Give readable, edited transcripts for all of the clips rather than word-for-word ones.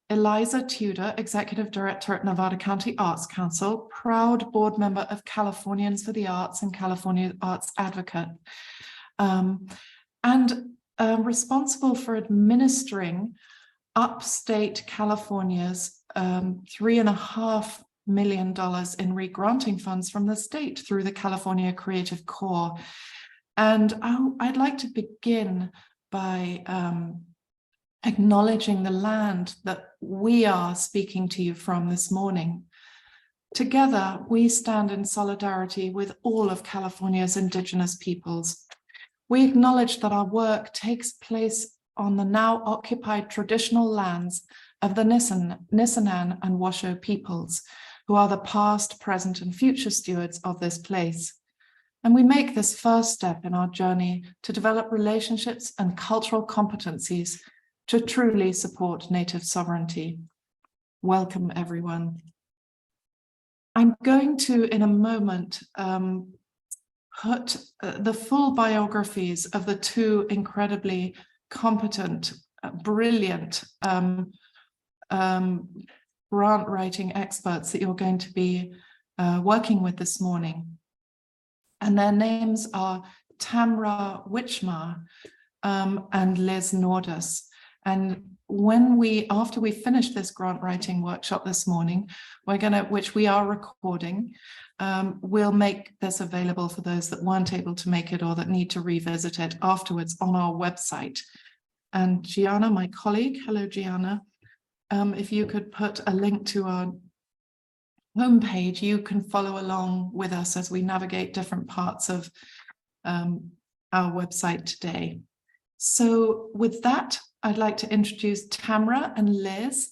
Eliza Tudor, Executive Director at Nevada County Arts Council, proud board member of Californians for the Arts and California Arts Advocate, and responsible for administering Upstate California's $3.5 million in regranting funds from the state through the California Creative Corps. And I'd like to begin by acknowledging the land that we are speaking to you from this morning. Together, we stand in solidarity with all of California's indigenous peoples. We acknowledge that our work takes place on the now occupied traditional lands of the Nisenan and Washoe peoples, who are the past, present, and future stewards of this place. And we make this first step in our journey to develop relationships and cultural competencies to truly support Native sovereignty. Welcome, everyone. I'm going to, in a moment, put the full biographies of the two incredibly competent, brilliant grant writing experts that you're going to be working with this morning. And their names are TamRa Wich'Ma and Liz Nordis. And after we finish this grant writing workshop this morning, which we are recording, we'll make this available for those that weren't able to make it or that need to revisit it afterwards on our website. And Gianna, my colleague, hello Gianna, if you could put a link to our homepage, you can follow along with us as we navigate different parts of our website today. So with that, I'd like to introduce TamRa and Liz.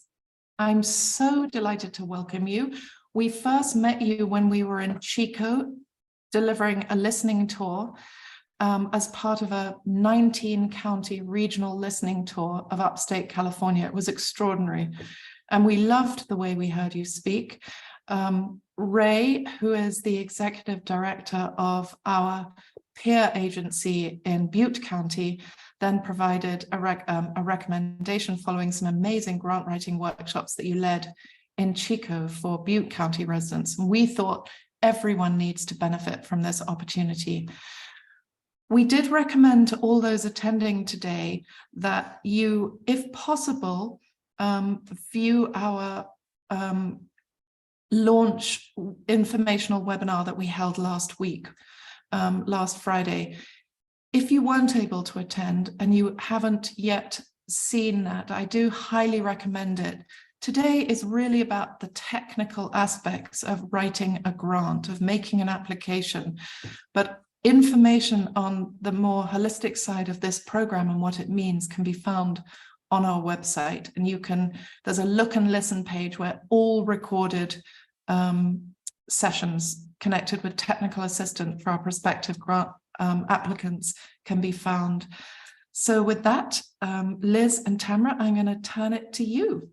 I'm so delighted to welcome you. We first met you when we were in Chico delivering a listening tour as part of a 19-county regional listening tour of Upstate California. It was extraordinary. And we loved the way we heard you speak. Ray, who is the executive director of our peer agency in Butte County, then provided a recommendation following some amazing grant writing workshops that you led in Chico for Butte County residents. And we thought everyone needs to benefit from this opportunity. We did recommend to all those attending today that you, if possible, view our launch informational webinar that we held last week, last Friday. If you weren't able to attend and you haven't yet seen that, I do highly recommend it. Today is really about the technical aspects of writing a grant, of making an application, but information on the more holistic side of this program and what it means can be found on our website. And there's a look and listen page where all recorded sessions connected with technical assistance for our prospective grant applicants can be found. So with that, Liz and TamRa, I'm going to turn it to you.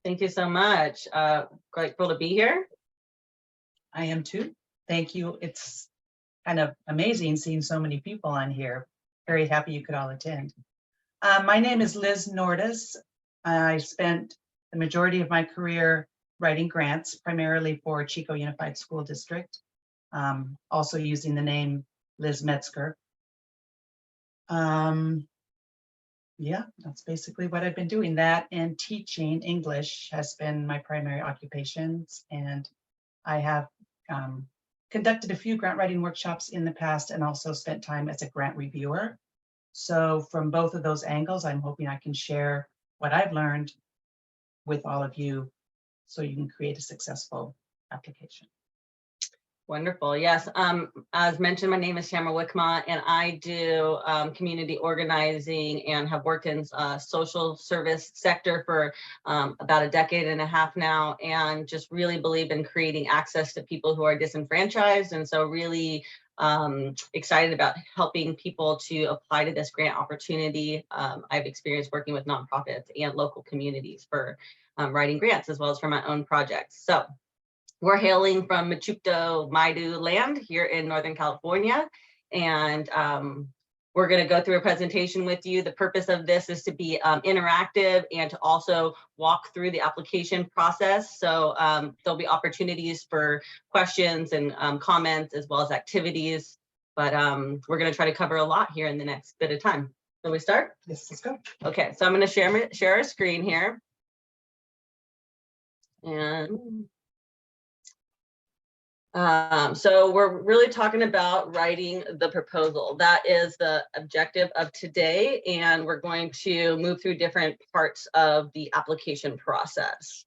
Thank you so much. Grateful to be here. I am too. Thank you. It's kind of amazing seeing so many people on here. Very happy you could all attend. My name is Liz Nordis. I spent the majority of my career writing grants, primarily for Chico Unified School District, also using the name Liz Metzger. Yeah, that's basically what I've been doing. That and teaching English has been my primary occupations, and I have conducted a few grant writing workshops in the past and also spent time as a grant reviewer. So from both of those angles, I'm hoping I can share what I've learned with all of you so you can create a successful application. Wonderful. Yes. As mentioned, my name is TamRa Wich'Ma, and I do community organizing and have worked in social service sector for about a decade and a half now, and just really believe in creating access to people who are disenfranchised. And so really excited about helping people to apply to this grant opportunity. I've experienced working with nonprofits and local communities for writing grants, as well as for my own projects. So we're hailing from Metzger Maidu land here in Northern California, and We're going to go through a presentation with you. The purpose of this is to be interactive and to also walk through the application process. So there'll be opportunities for questions and comments as well as activities. But we're going to try to cover a lot here in the next bit of time. Shall we start? Yes, let's go. Okay, so I'm going to share our screen here. And so we're really talking about writing the proposal. That is the objective of today, and we're going to move through different parts of the application process.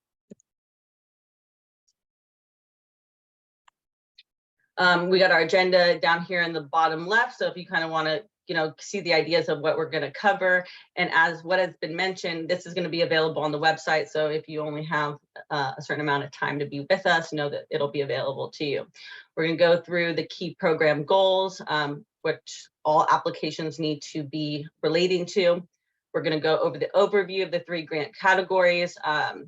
We got our agenda down here in the bottom left, so if you kind of want to see the ideas of what we're going to cover. And as what has been mentioned, this is going to be available on the website. So if you only have a certain amount of time to be with us, know that it'll be available to you. We're going to go through the key program goals, which all applications need to be relating to. We're going to go over the overview of the 3 grant categories.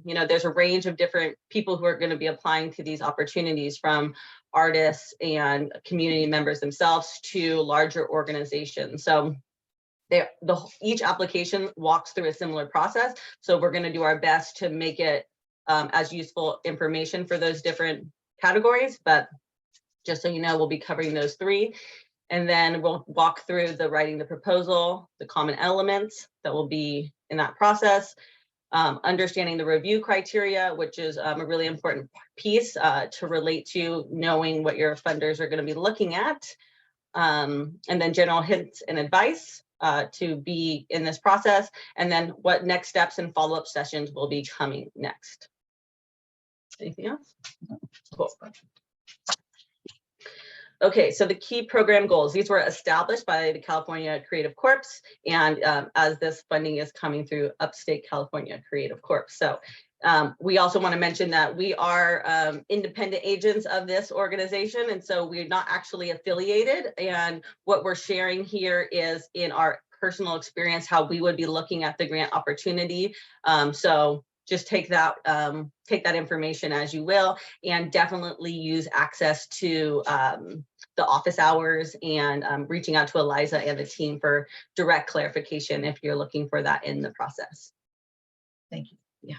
There's a range of different people who are going to be applying to these opportunities, from artists and community members themselves to larger organizations. So each application walks through a similar process. So we're going to do our best to make it as useful information for those different categories. But just so you know, we'll be covering those 3. And then we'll walk through the writing the proposal, the common elements that will be in that process, understanding the review criteria, which is a really important piece to relate to knowing what your funders are going to be looking at, and then general hints and advice to be in this process, and then what next steps and follow-up sessions will be coming next. Anything else? Cool. Okay, so the key program goals, these were established by the California Creative Corps, and as this funding is coming through Upstate California Creative Corps. So we also want to mention that we are independent agents of this organization, and so we're not actually affiliated. And what we're sharing here is in our personal experience, how we would be looking at the grant opportunity. So just take that information as you will, and definitely use access to the office hours and reaching out to Eliza and the team for direct clarification if you're looking for that in the process. Thank you. Yeah.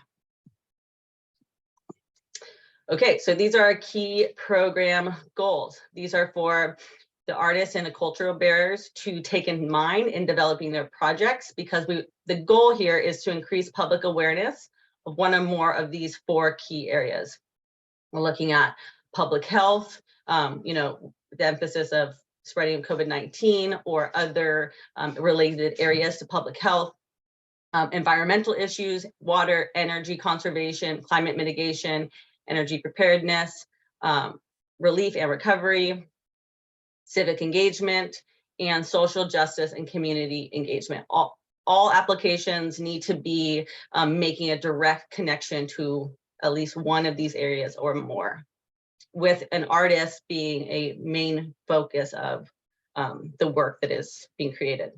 Okay, so these are our key program goals. These are for the artists and the cultural bearers to take in mind in developing their projects, because the goal here is to increase public awareness of one or more of these 4 key areas. We're looking at public health, the emphasis of spreading COVID-19 or other related areas to public health, environmental issues, water, energy conservation, climate mitigation, energy preparedness, relief and recovery, civic engagement, and social justice and community engagement. All applications need to be making a direct connection to at least one of these areas or more, with an artist being a main focus of the work that is being created.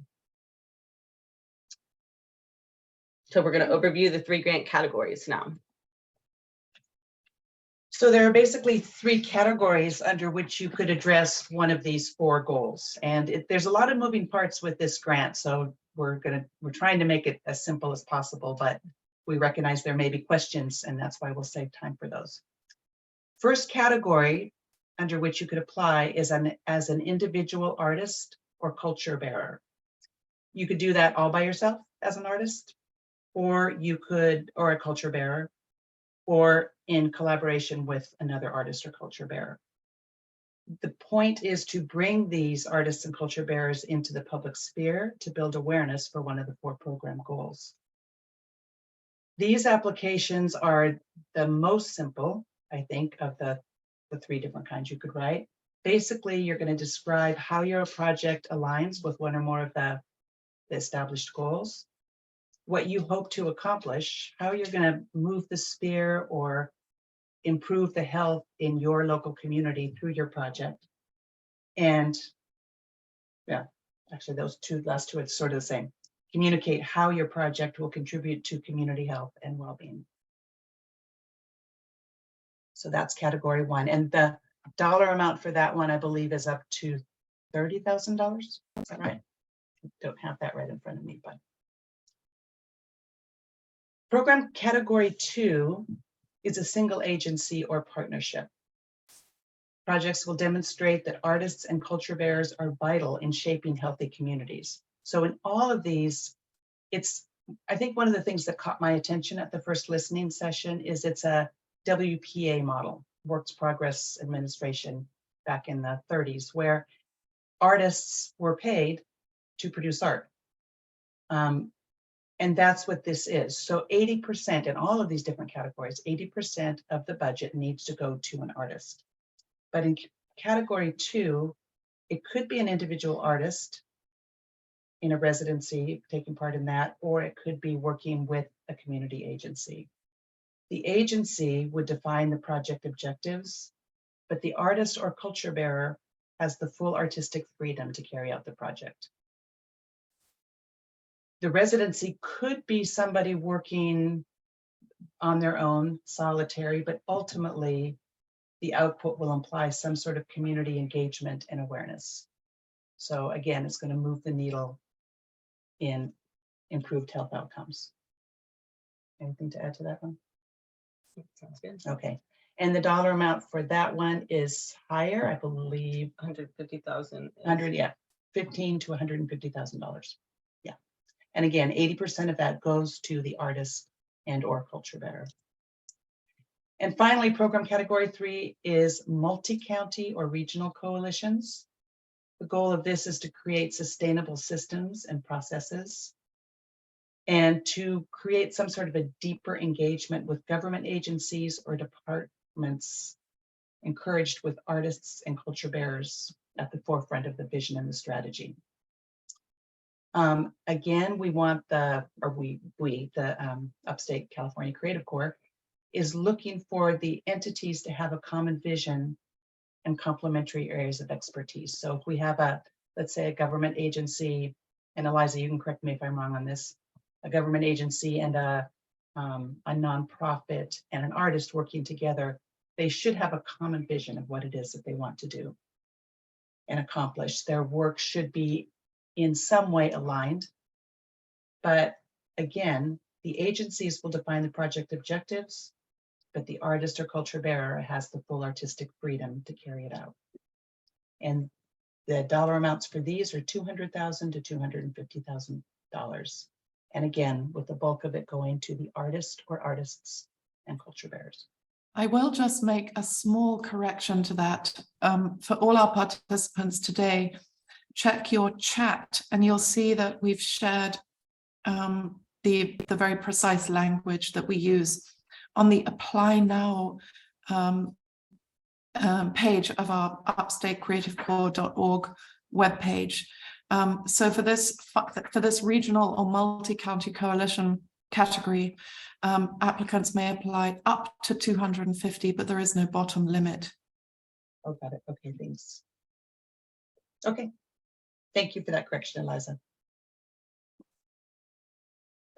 So we're going to overview the 3 grant categories now. So there are basically 3 categories under which you could address one of these 4 goals. And there's a lot of moving parts with this grant. So we're trying to make it as simple as possible, but we recognize there may be questions, and that's why we'll save time for those. First category under which you could apply is as an individual artist or culture bearer. You could do that all by yourself as an artist, or a culture bearer, or in collaboration with another artist or culture bearer. The point is to bring these artists and culture bearers into the public sphere to build awareness for one of the 4 program goals. These applications are the most simple, I think, of the 3 different kinds you could write. Basically, you're going to describe how your project aligns with one or more of the established goals, what you hope to accomplish, how you're going to move the sphere or improve the health in your local community through your project. And yeah, actually those last two, it's sort of the same. Communicate how your project will contribute to community health and well-being. So that's category 1. And the dollar amount for that one, I believe, is up to $30,000. Is that right? don't have that right in front of me, but. Program category 2 is a single agency or partnership. Projects will demonstrate that artists and culture bearers are vital in shaping healthy communities. So in all of these, I think one of the things that caught my attention at the first listening session is it's a WPA model, Works Progress Administration, back in the 30s, where artists were paid to produce art. And that's what this is. So 80% in all of these different categories, 80% of the budget needs to go to an artist. But in category 2, it could be an individual artist in a residency, taking part in that, or it could be working with a community agency. The agency would define the project objectives, but the artist or culture bearer has the full artistic freedom to carry out the project. The residency could be somebody working on their own, solitary, but ultimately the output will imply some sort of community engagement and awareness. So again, it's going to move the needle in improved health outcomes. Anything to add to that one? Sounds good. Okay. And the dollar amount for that one is higher, I believe. 150,000. 100, yeah, $15,000 to $150,000. Yeah. And again, 80% of that goes to the artist and or culture bearer. And finally, program category 3 is multi-county or regional coalitions. The goal of this is to create sustainable systems and processes and to create some sort of a deeper engagement with government agencies or departments, encouraged with artists and culture bearers at the forefront of the vision and the strategy. Again, we want the Upstate California Creative Corps is looking for the entities to have a common vision and complementary areas of expertise. So if we have let's say a government agency, and Eliza, you can correct me if I'm wrong on this, a government agency and a nonprofit and an artist working together, they should have a common vision of what it is that they want to do and accomplish. Their work should be in some way aligned. But again, the agencies will define the project objectives, but the artist or culture bearer has the full artistic freedom to carry it out. And the dollar amounts for these are $200,000 to $250,000. And again, with the bulk of it going to the artist or artists and culture bearers. I will just make a small correction to that. For all our participants today, check your chat and you'll see that we've shared the very precise language that we use on the Apply Now page of our upstatecreativecorps.org webpage. So for this regional or multi-county coalition category, applicants may apply up to 250, but there is no bottom limit. Oh, got it. Okay, thanks. Okay, thank you for that correction, Eliza.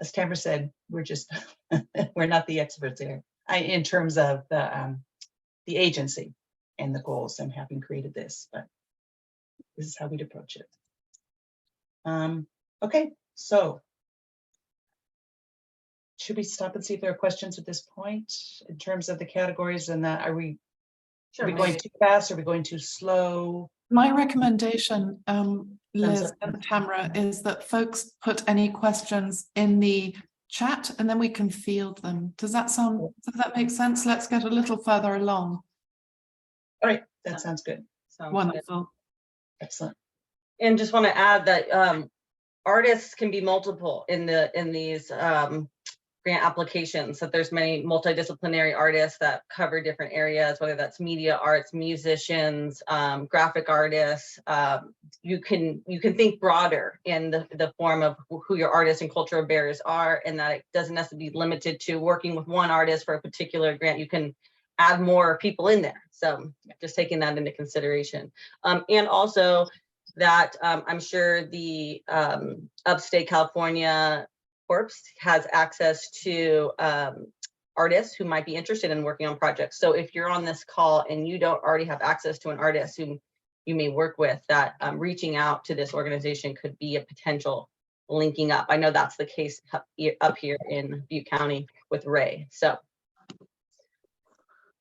As Tamara said, we're just we're not the experts here in terms of the agency and the goals and having created this, but this is how we'd approach it. Okay, so should we stop and see if there are questions at this point in terms of the categories and that? Are we going too fast? Are we going too slow? My recommendation, Liz and Tamara, is that folks put any questions in the chat and then we can field them. Does that make sense? Let's get a little further along. All right, that sounds good. Wonderful. Good. Excellent. And just want to add that artists can be multiple in these grant applications, that there's many multidisciplinary artists that cover different areas, whether that's media arts, musicians, graphic artists. You can think broader in the form of who your artists and cultural bearers are, and that it doesn't necessarily be limited to working with one artist for a particular grant. You can add more people in there. So just taking that into consideration. And also that I'm sure the Upstate California Corps has access to artists who might be interested in working on projects. So if you're on this call and you don't already have access to an artist who you may work with, that reaching out to this organization could be a potential linking up. I know that's the case up here in Butte County with Ray. So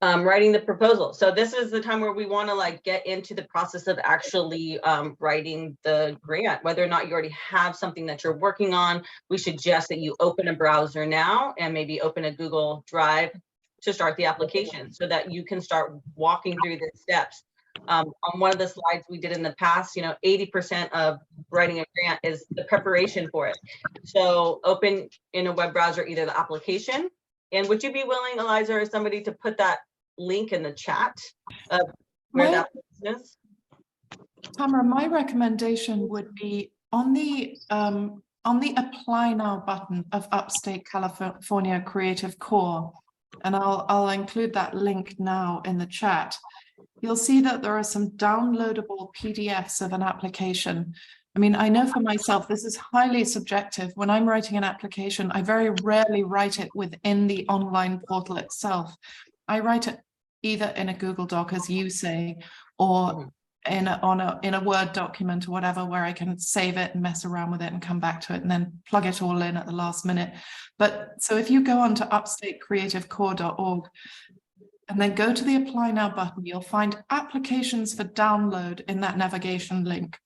writing the proposal. So this is the time where we want to like get into the process of actually writing the grant. Whether or not you already have something that you're working on, we suggest that you open a browser now and maybe open a Google Drive to start the application so that you can start walking through the steps. On one of the slides we did in the past, 80% of writing a grant is the preparation for it. So open in a web browser either the application, and would you be willing, Eliza, or somebody to put that link in the chat of where that is? Tamara, my recommendation would be on the Apply Now button of Upstate California Creative Corps, and I'll include that link now in the chat. You'll see that there are some downloadable PDFs of an application. I mean, I know for myself, this is highly subjective. When I'm writing an application, I very rarely write it within the online portal itself. I write it either in a Google Doc, as you say, or in a Word document or whatever, where I can save it and mess around with it and come back to it and then plug it all in at the last minute. But so if you go on to upstatecreativecorps.org and then go to the Apply Now button, you'll find applications for download in that navigation link.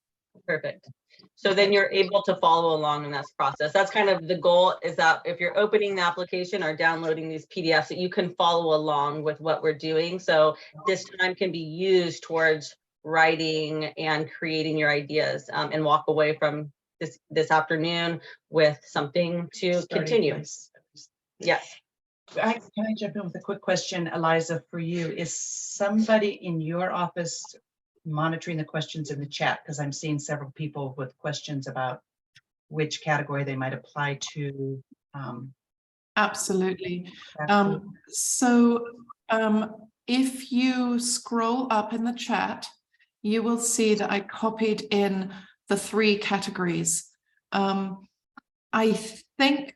Perfect. So then you're able to follow along in this process. That's kind of the goal, is that if you're opening the application or downloading these PDFs, that you can follow along with what we're doing. So this time can be used towards writing and creating your ideas, and walk away from this afternoon with something to continue. Yes. Can I jump in with a quick question, Eliza, for you? Is somebody in your office monitoring the questions in the chat? Because I'm seeing several people with questions about which category they might apply to. Absolutely. If you scroll up in the chat, you will see that I copied in the 3 categories. I think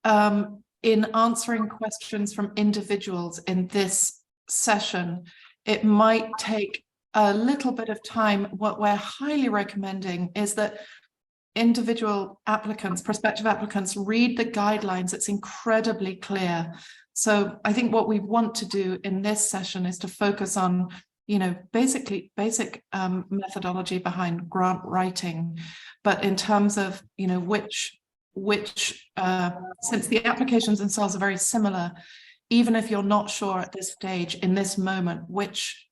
in answering questions from individuals in this session, it might take a little bit of time. What we're highly recommending is that individual applicants, prospective applicants, read the guidelines. It's incredibly clear. So I think what we want to do in this session is to focus on, basic methodology behind grant writing, but in terms of, since the applications themselves are very similar, even if you're not sure at this stage, in this moment, which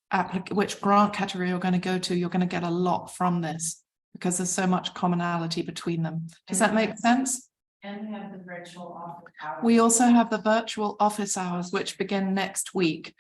grant category you're going to go to, you're going to get a lot from this because there's so much commonality between them. Does that make sense? And we have the virtual office hours. We also have the virtual office hours, which begin next week,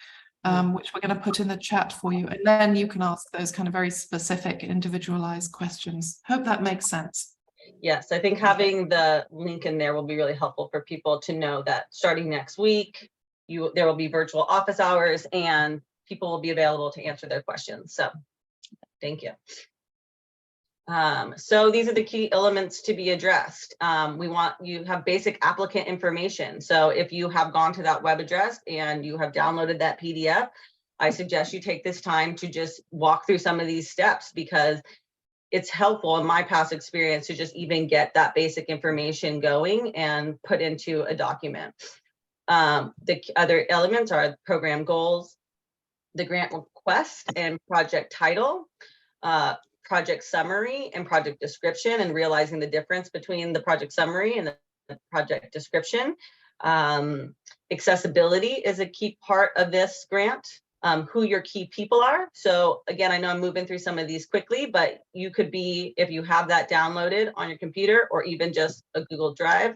which we're going to put in the chat for you. And then you can ask those kind of very specific, individualized questions. Hope that makes sense. Yes, I think having the link in there will be really helpful for people to know that starting next week, there will be virtual office hours and people will be available to answer their questions. So thank you. So these are the key elements to be addressed. We want you to have basic applicant information. So if you have gone to that web address and you have downloaded that PDF, I suggest you take this time to just walk through some of these steps, because it's helpful in my past experience to just even get that basic information going and put into a document. The other elements are program goals, the grant request and project title, project summary and project description, and realizing the difference between the project summary and the project description. Accessibility is a key part of this grant, who your key people are. So again, I know I'm moving through some of these quickly, but you could be, if you have that downloaded on your computer or even just a Google Drive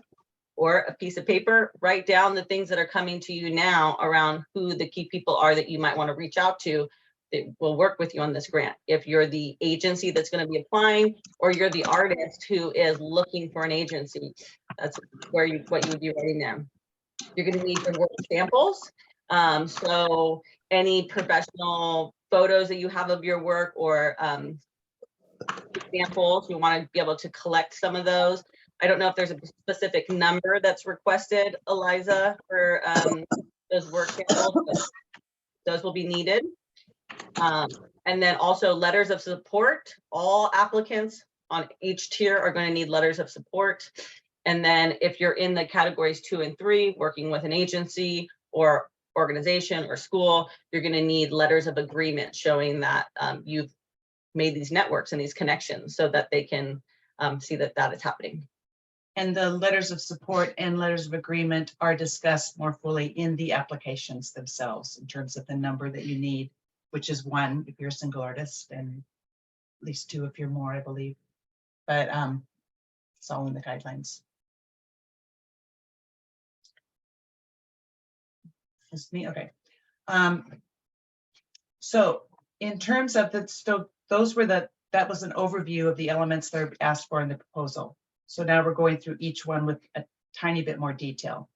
or a piece of paper, write down the things that are coming to you now around who the key people are that you might want to reach out to that will work with you on this grant. If you're the agency that's going to be applying, or you're the artist who is looking for an agency, that's what you would be writing down. You're going to need your work samples. So any professional photos that you have of your work or examples, you want to be able to collect some of those. I don't know if there's a specific number that's requested, Eliza, for those work samples, but those will be needed. And then also letters of support. All applicants on each tier are going to need letters of support. And then if you're in the categories 2 and 3, working with an agency or organization or school, you're going to need letters of agreement showing that you've made these networks and these connections so that they can see that that is happening. And the letters of support and letters of agreement are discussed more fully in the applications themselves in terms of the number that you need, which is 1 if you're a single artist and at least 2 if you're more, I believe. But it's all in the guidelines. It's me, okay. So in terms of the, so those were that was an overview of the elements that are asked for in the proposal. So now we're going through each one with a tiny bit more detail.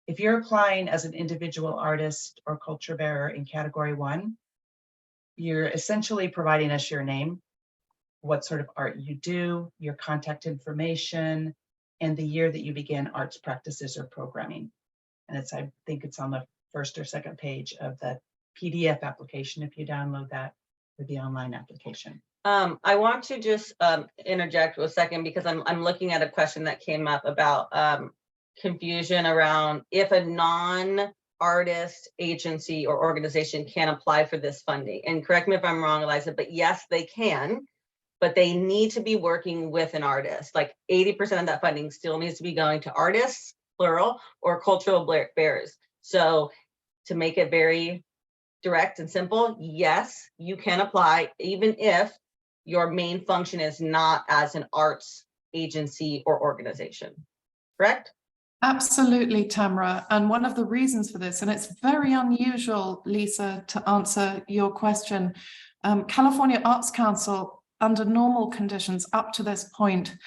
If you're applying as an individual artist or culture bearer in category 1, you're essentially providing us your name, what sort of art you do, your contact information, and the year that you began arts practices or programming. And it's, I think it's on the first or second page of the PDF application if you download that for the online application. I want to just interject for a second because I'm looking at a question that came up about confusion around if a non-artist agency or organization can apply for this funding. And correct me if I'm wrong, Eliza, but yes, they can, but they need to be working with an artist. Like 80% of that funding still needs to be going to artists, plural, or cultural bearers. So to make it very direct and simple, yes, you can apply even if your main function is not as an arts agency or organization, correct? Absolutely, Tamara. And one of the reasons for this, and it's very unusual, Lisa, to answer your question, California Arts Council, under normal conditions up to this point,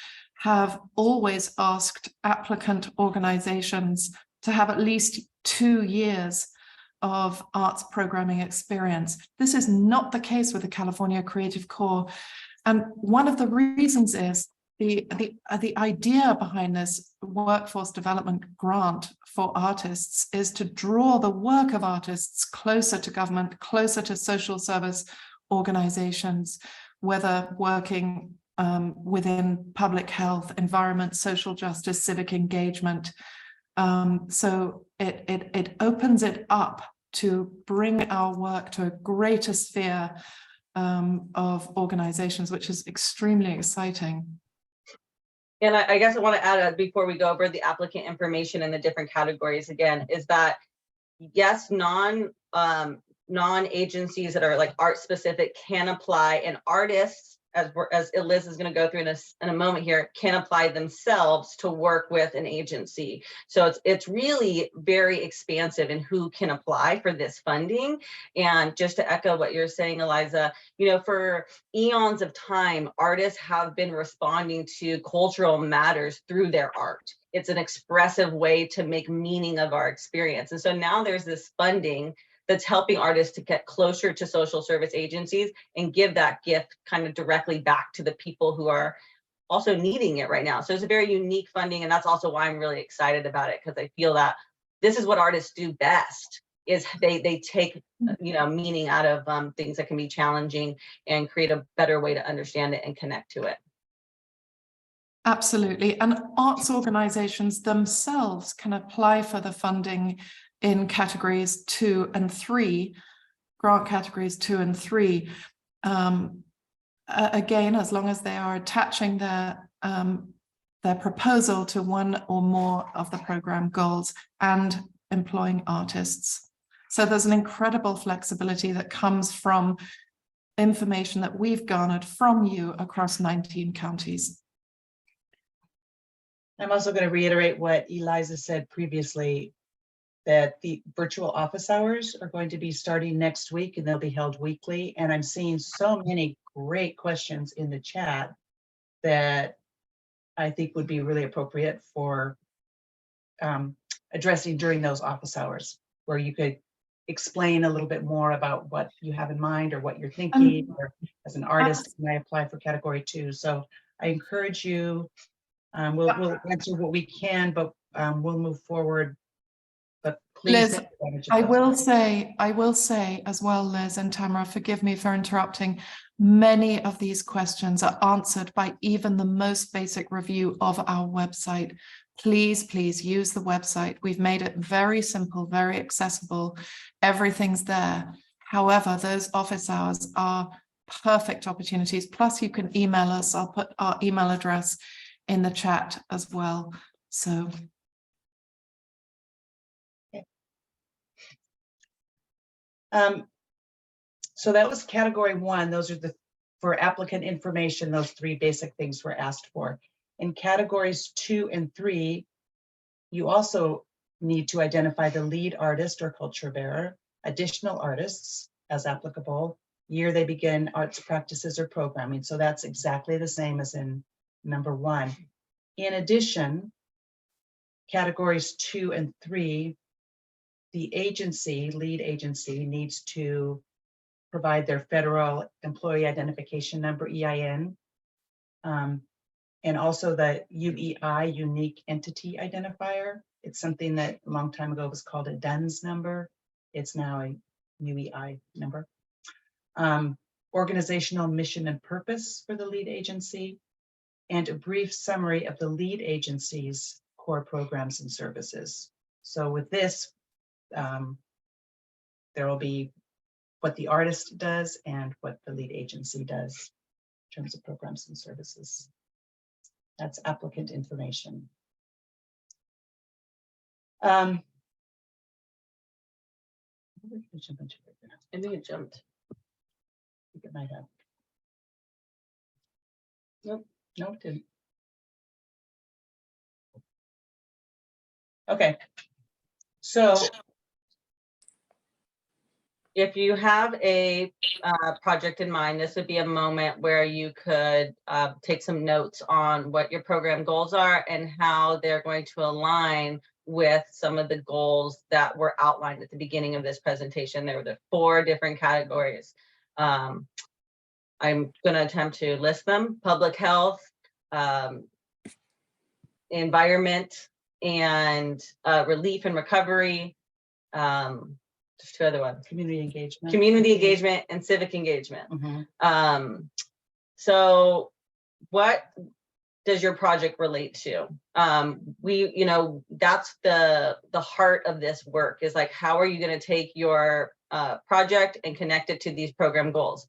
have always asked applicant organizations to have at least 2 years of arts programming experience. This is not the case with the California Creative Corps. And one of the reasons is the idea behind this workforce development grant for artists is to draw the work of artists closer to government, closer to social service organizations, whether working within public health, environment, social justice, civic engagement. So it opens it up to bring our work to a greater sphere of organizations, which is extremely exciting. And I guess I want to add, before we go over the applicant information and the different categories again, is that yes, non-agencies that are like art specific can apply, and artists, as Liz is going to go through in a moment here, can apply themselves to work with an agency. So it's really very expansive in who can apply for this funding. And just to echo what you're saying, Eliza, you know, for eons of time, artists have been responding to cultural matters through their art. It's an expressive way to make meaning of our experience. And so now there's this funding that's helping artists to get closer to social service agencies and give that gift kind of directly back to the people who are also needing it right now. So it's a very unique funding, and that's also why I'm really excited about it, because I feel that this is what artists do best, is they take, you know, meaning out of things that can be challenging and create a better way to understand it and connect to it. Absolutely. And arts organizations themselves can apply for the funding in categories 2 and 3, grant categories 2 and 3. Again, as long as they are attaching their proposal to one or more of the program goals and employing artists. So there's an incredible flexibility that comes from information that we've garnered from you across 19 counties. I'm also going to reiterate what Eliza said previously, that the virtual office hours are going to be starting next week and they'll be held weekly. And I'm seeing so many great questions in the chat that I think would be really appropriate for addressing during those office hours, where you could explain a little bit more about what you have in mind or what you're thinking, or as an artist, can I apply for category 2? So I encourage you, we'll answer what we can, but we'll move forward. But Please Liz, take advantage of I those. will say as well, Liz and Tamara, forgive me for interrupting. Many of these questions are answered by even the most basic review of our website. Please, please use the website. We've made it very simple, very accessible. Everything's there. However, those office hours are perfect opportunities. Plus, you can email us. I'll put our email address in the chat as well. So. So that was category 1. Those are for applicant information, those 3 basic things were asked for. In categories 2 and 3, you also need to identify the lead artist or culture bearer, additional artists as applicable, year they begin arts practices or programming. So that's exactly the same as in number 1. In addition, categories 2 and 3, the agency, lead agency, needs to provide their federal employee identification number, EIN, and also the UEI, unique entity identifier. It's something that a long time ago was called a DUNS number. It's now a UEI number. Organizational mission and purpose for the lead agency, and a brief summary of the lead agency's core programs and services. So with this, there will be what the artist does and what the lead agency does in terms of programs and services. That's applicant information. I think it jumped. I think it might have. Nope. No, it didn't. Okay. So If you have a project in mind, this would be a moment where you could take some notes on what your program goals are and how they're going to align with some of the goals that were outlined at the beginning of this presentation. There were the 4 different categories. I'm going to attempt to list them: public health, environment, and relief and recovery. There's 2 other ones: community engagement. Community engagement and civic engagement. Mm-hmm. So what does your project relate to? That's the heart of this work, is like, how are you going to take your project and connect it to these program goals?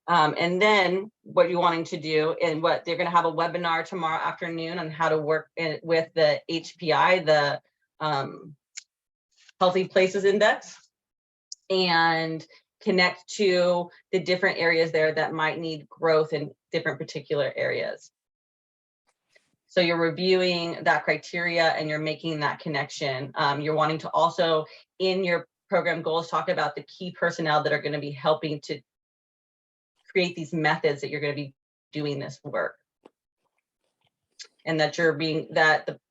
And then what you're wanting to do, and what they're going to have a webinar tomorrow afternoon on how to work with the HPI, the Healthy Places Index, and connect to the different areas there that might need growth in different particular areas. So you're reviewing that criteria and you're making that connection. You're wanting to also, in your program goals, talk about the key personnel that are going to be helping to create these methods that you're going to be doing this work. And that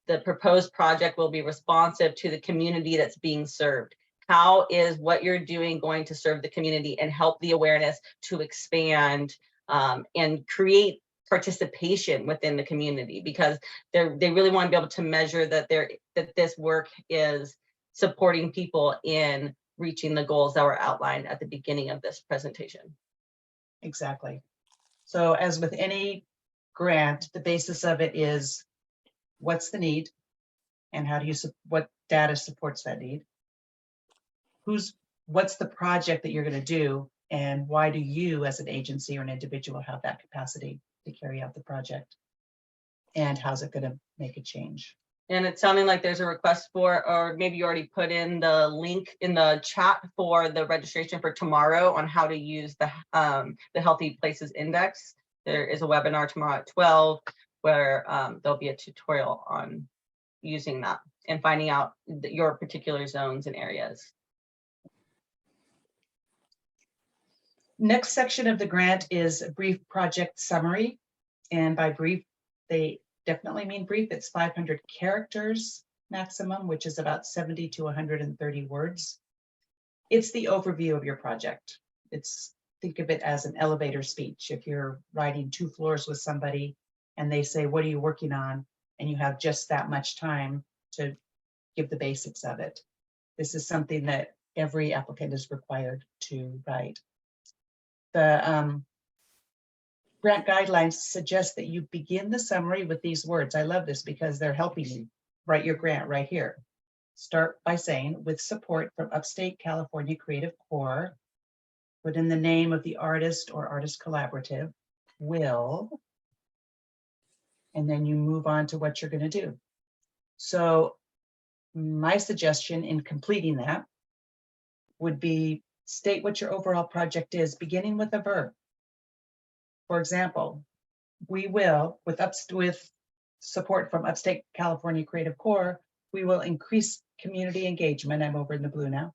the proposed project will be responsive to the community that's being served. How is what you're doing going to serve the community and help the awareness to expand and create participation within the community? Because they really want to be able to measure that this work is supporting people in reaching the goals that were outlined at the beginning of this presentation. Exactly. So as with any grant, the basis of it is, what's the need and how do you, what data supports that need? What's the project that you're going to do, and why do you as an agency or an individual have that capacity to carry out the project? And how's it going to make a change? And it's sounding like there's a request for, or maybe you already put in the link in the chat for the registration for tomorrow on how to use the Healthy Places Index. There is a webinar tomorrow at 12 where there'll be a tutorial on using that and finding out your particular zones and areas. Next section of the grant is a brief project summary. And by brief, they definitely mean brief. It's 500 characters maximum, which is about 70 to 130 words. It's the overview of your project. Think of it as an elevator speech. If you're riding 2 floors with somebody and they say, what are you working on? And you have just that much time to give the basics of it. This is something that every applicant is required to write. The grant guidelines suggest that you begin the summary with these words. I love this because they're helping you write your grant right here. Start by saying, with support from Upstate California Creative Corps, put in the name of the artist or artist collaborative, will, and then you move on to what you're going to do. So my suggestion in completing that would be state what your overall project is, beginning with a verb. For example, we will, with support from Upstate California Creative Corps, we will increase community engagement, I'm over in the blue now,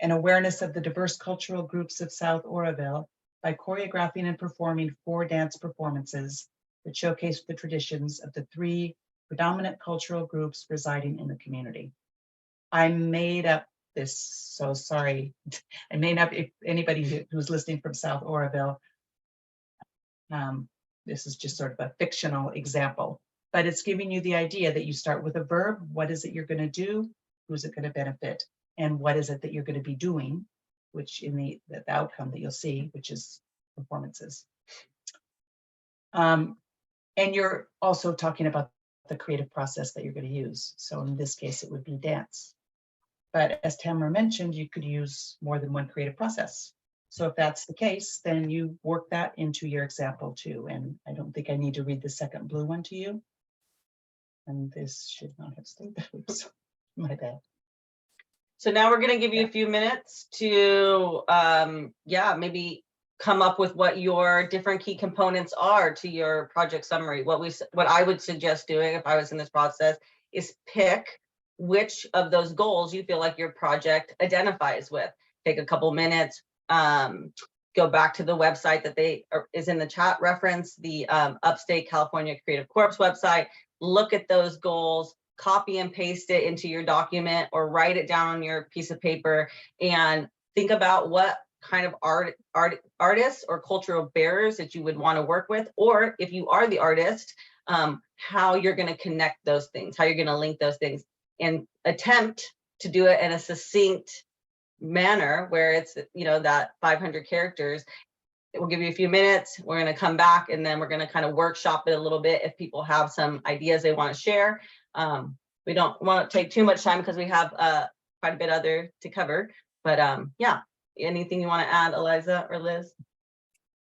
and awareness of the diverse cultural groups of South Oroville by choreographing and performing 4 dance performances that showcase the traditions of the 3 predominant cultural groups residing in the community. I made up this, so sorry. I made up, if anybody who's listening from South Oroville, this is just sort of a fictional example, but it's giving you the idea that you start with a verb. What is it you're going to do? Who's it going to benefit? And what is it that you're going to be doing, which in the outcome that you'll see, which is performances. And you're also talking about the creative process that you're going to use. So in this case, it would be dance. But as Tamara mentioned, you could use more than one creative process. So if that's the case, then you work that into your example too. And I don't think I need to read the second blue one to you. And this should not have stayed. Oops, my bad. So now we're going to give you a few minutes to, maybe come up with what your different key components are to your project summary. What I would suggest doing if I was in this process is pick which of those goals you feel like your project identifies with. Take a couple minutes, go back to the website that is in the chat reference, the Upstate California Creative Corps website, look at those goals, copy and paste it into your document or write it down on your piece of paper and think about what kind of artists or cultural bearers that you would want to work with, or if you are the artist, how you're going to connect those things, how you're going to link those things, and attempt to do it in a succinct manner where it's, that 500 characters. It will give you a few minutes. We're going to come back and then we're going to kind of workshop it a little bit if people have some ideas they want to share. We don't want to take too much time because we have quite a bit other to cover, but anything you want to add, Eliza or Liz?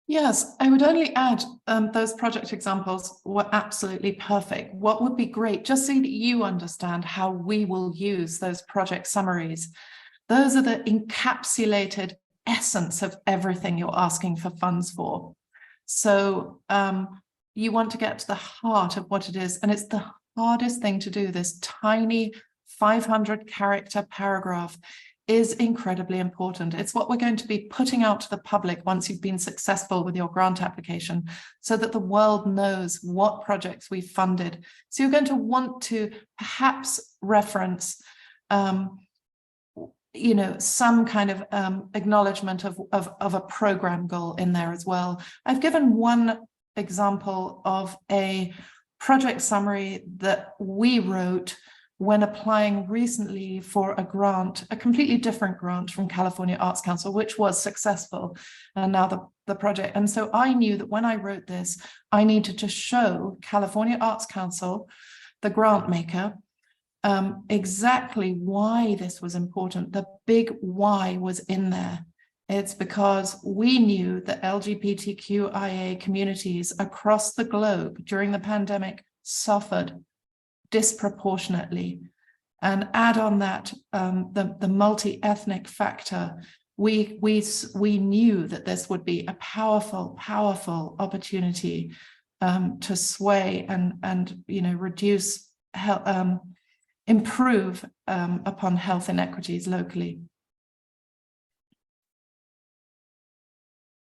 Yes, I would only add those project examples were absolutely perfect. What would be great, just so that you understand how we will use those project summaries. Those are the encapsulated essence of everything you're asking for funds for. So you want to get to the heart of what it is, and it's the hardest thing to do. This tiny 500 character paragraph is incredibly important. It's what we're going to be putting out to the public once you've been successful with your grant application, so that the world knows what projects we've funded. So you're going to want to perhaps reference some kind of acknowledgement of a program goal in there as well. I've given one example of a project summary that we wrote when applying recently for a grant, a completely different grant from California Arts Council, which was successful, and now the project. And so I knew that when I wrote this, I needed to show California Arts Council, the grant maker, exactly why this was important. The big why was in there. It's because we knew that LGBTQIA communities across the globe during the pandemic suffered disproportionately. And add on that the multi-ethnic factor, we knew that this would be a powerful opportunity to sway and reduce improve upon health inequities locally.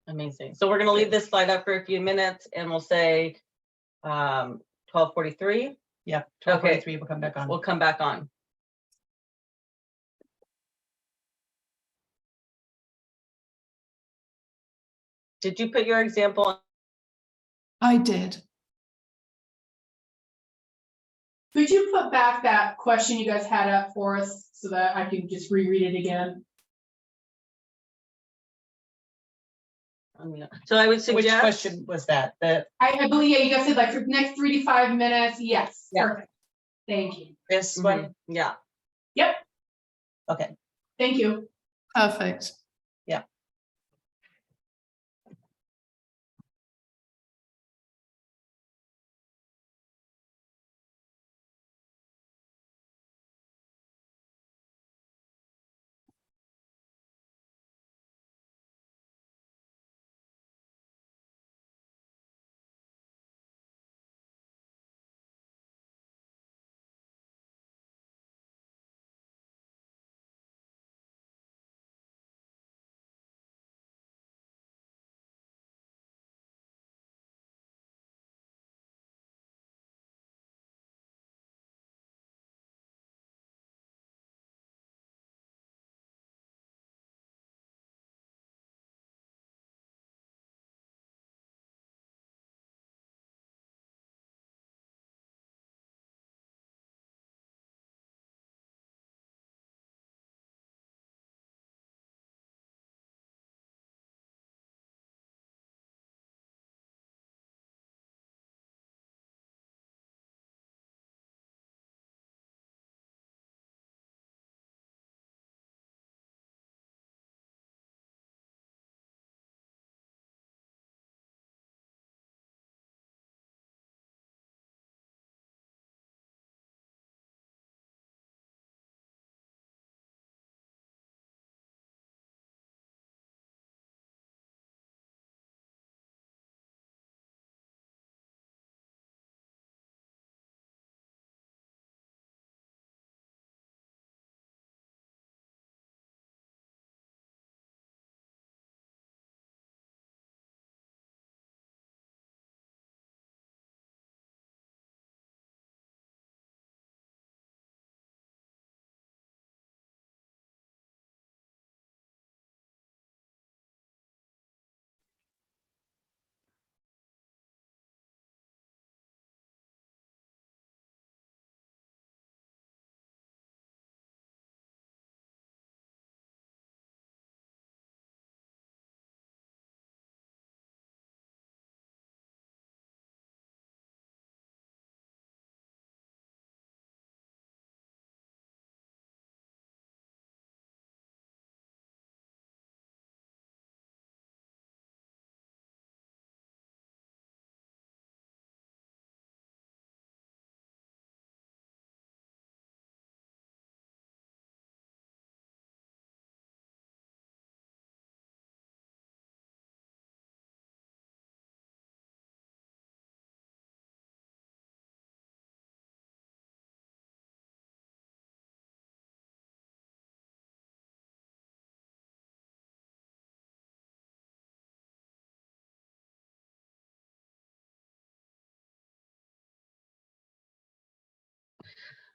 Amazing. So we're going to leave this slide up for a few minutes and we'll say 12:43. Yeah, 12:43, we'll come back on. We'll come back on. Did you put your example? I did. Could you put back that question you guys had up for us so that I can just reread it again? So I would Which suggest. question was that? I believe, yeah, you guys said like for the next 3 to 5 minutes. Yes, Yeah. perfect. Thank you. This Mhm, one? Yeah. Yep, Okay. thank you. Perfect.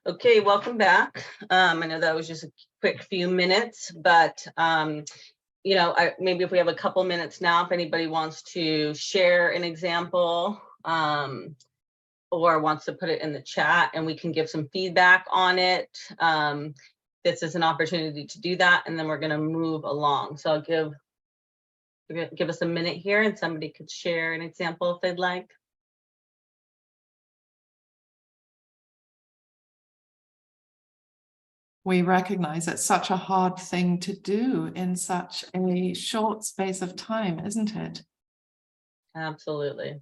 Okay, welcome back. I know that was just a quick few minutes, but maybe if we have a couple minutes now, if anybody wants to share an example or wants to put it in the chat and we can give some feedback on it. This is an opportunity to do that, and then we're going to move along. So I'll give us a minute here and somebody could share an example if they'd like. We recognize it's such a hard thing to do in such a short space of time, isn't it? Absolutely.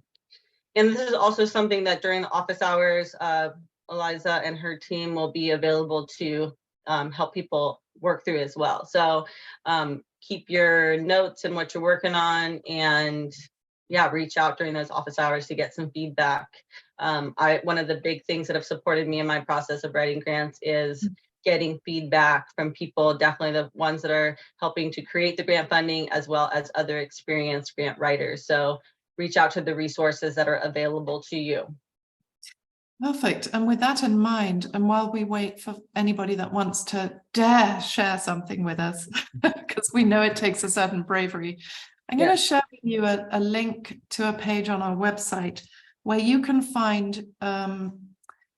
And this is also something that during the office hours, Eliza and her team will be available to help people work through as well. So keep your notes and what you're working on, and yeah, reach out during those office hours to get some feedback. One of the big things that have supported me in my process of writing grants is getting feedback from people, definitely the ones that are helping to create the grant funding, as well as other experienced grant writers. So reach out to the resources that are available to you. Perfect. And with that in mind, and while we wait for anybody that wants to dare share something with us, because we know it takes a certain bravery, I'm going to share with you a link to a page on our website where you can find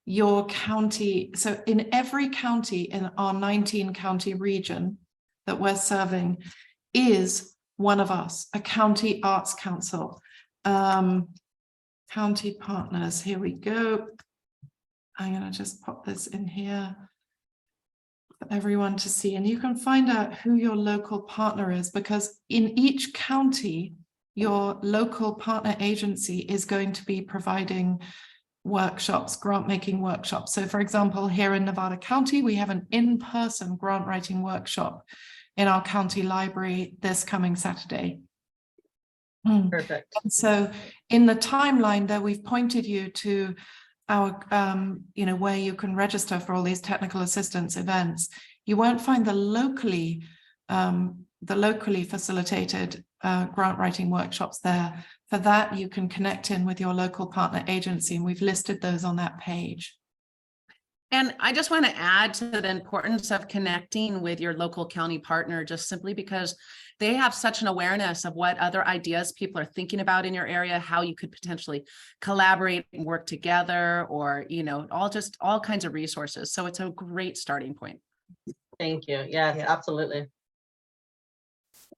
your county, so in every county in our 19 county region that we're serving is one of us, a county arts council. County partners, here we go. I'm going to just pop this in here for everyone to see, and you can find out who your local partner is, because in each county, your local partner agency is going to be providing workshops, grant making workshops. So for example, here in Nevada County, we have an in-person grant writing workshop in our county library this coming Saturday. Perfect. And so in the timeline there, we've pointed you to our, where you can register for all these technical assistance events. You won't find the locally facilitated grant writing workshops there. For that, you can connect in with your local partner agency, and we've listed those on that page. And I just want to add to the importance of connecting with your local county partner, just simply because they have such an awareness of what other ideas people are thinking about in your area, how you could potentially collaborate and work together, or, all kinds of resources. So it's a great starting point. Thank you. Yes, absolutely.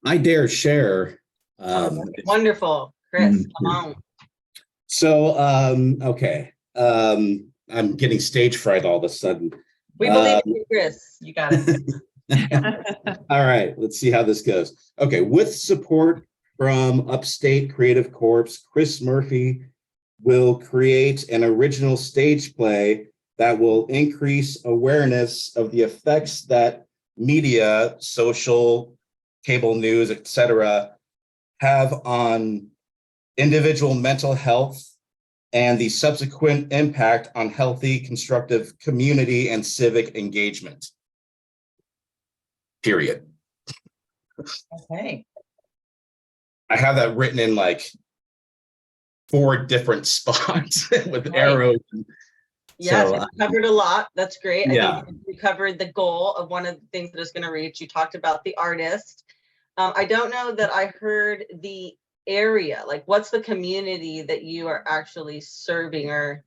I dare share. Wonderful. Chris, come on. So, okay. I'm getting stage fright all of a sudden. We believe in you, Chris. You got it. All right, let's see how this goes. Okay, with support from Upstate Creative Corps, Chris Murphy will create an original stage play that will increase awareness of the effects that media, social, cable news, etc., have on individual mental health and the subsequent impact on healthy, constructive community and civic engagement. Period. Okay. I have that written in like 4 different spots with arrows. Yes, So, you covered a lot. That's great. Yeah. I think you covered the goal of one of the things that it's going to reach. You talked about the artist. I don't know that I heard the area. Like, what's the community that you are actually serving? Or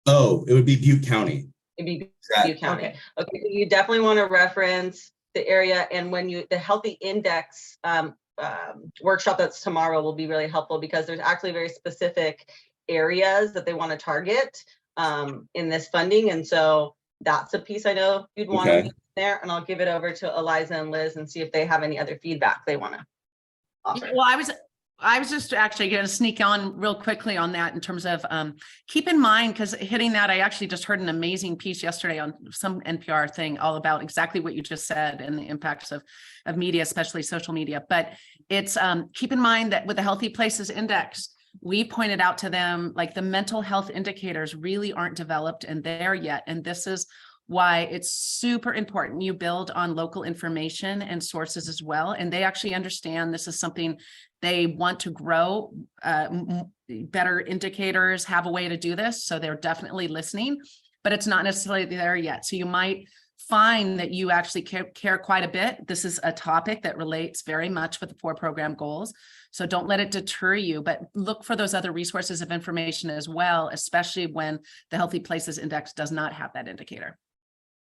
Oh, it would be Butte County. it'd be Butte County. Okay. Okay, you definitely want to reference the area, and when the Healthy Index workshop that's tomorrow will be really helpful, because there's actually very specific areas that they want to target in this funding, and so that's a piece I know you'd want to be there. And I'll give it over to Eliza and Liz and see if they have any other feedback they want to offer. Well, I was just actually going to sneak on real quickly on that in terms of keep in mind, because hitting that, I actually just heard an amazing piece yesterday on some NPR thing all about exactly what you just said and the impacts of media, especially social media. But it's keep in mind that with the Healthy Places Index, we pointed out to them, like, the mental health indicators really aren't developed and there yet. And this is why it's super important you build on local information and sources as well. And they actually understand this is something they want to grow, better indicators, have a way to do this. So they're definitely listening, but it's not necessarily there yet. So you might find that you actually care quite a bit. This is a topic that relates very much with the 4 program goals. So don't let it deter you, but look for those other resources of information as well, especially when the Healthy Places Index does not have that indicator.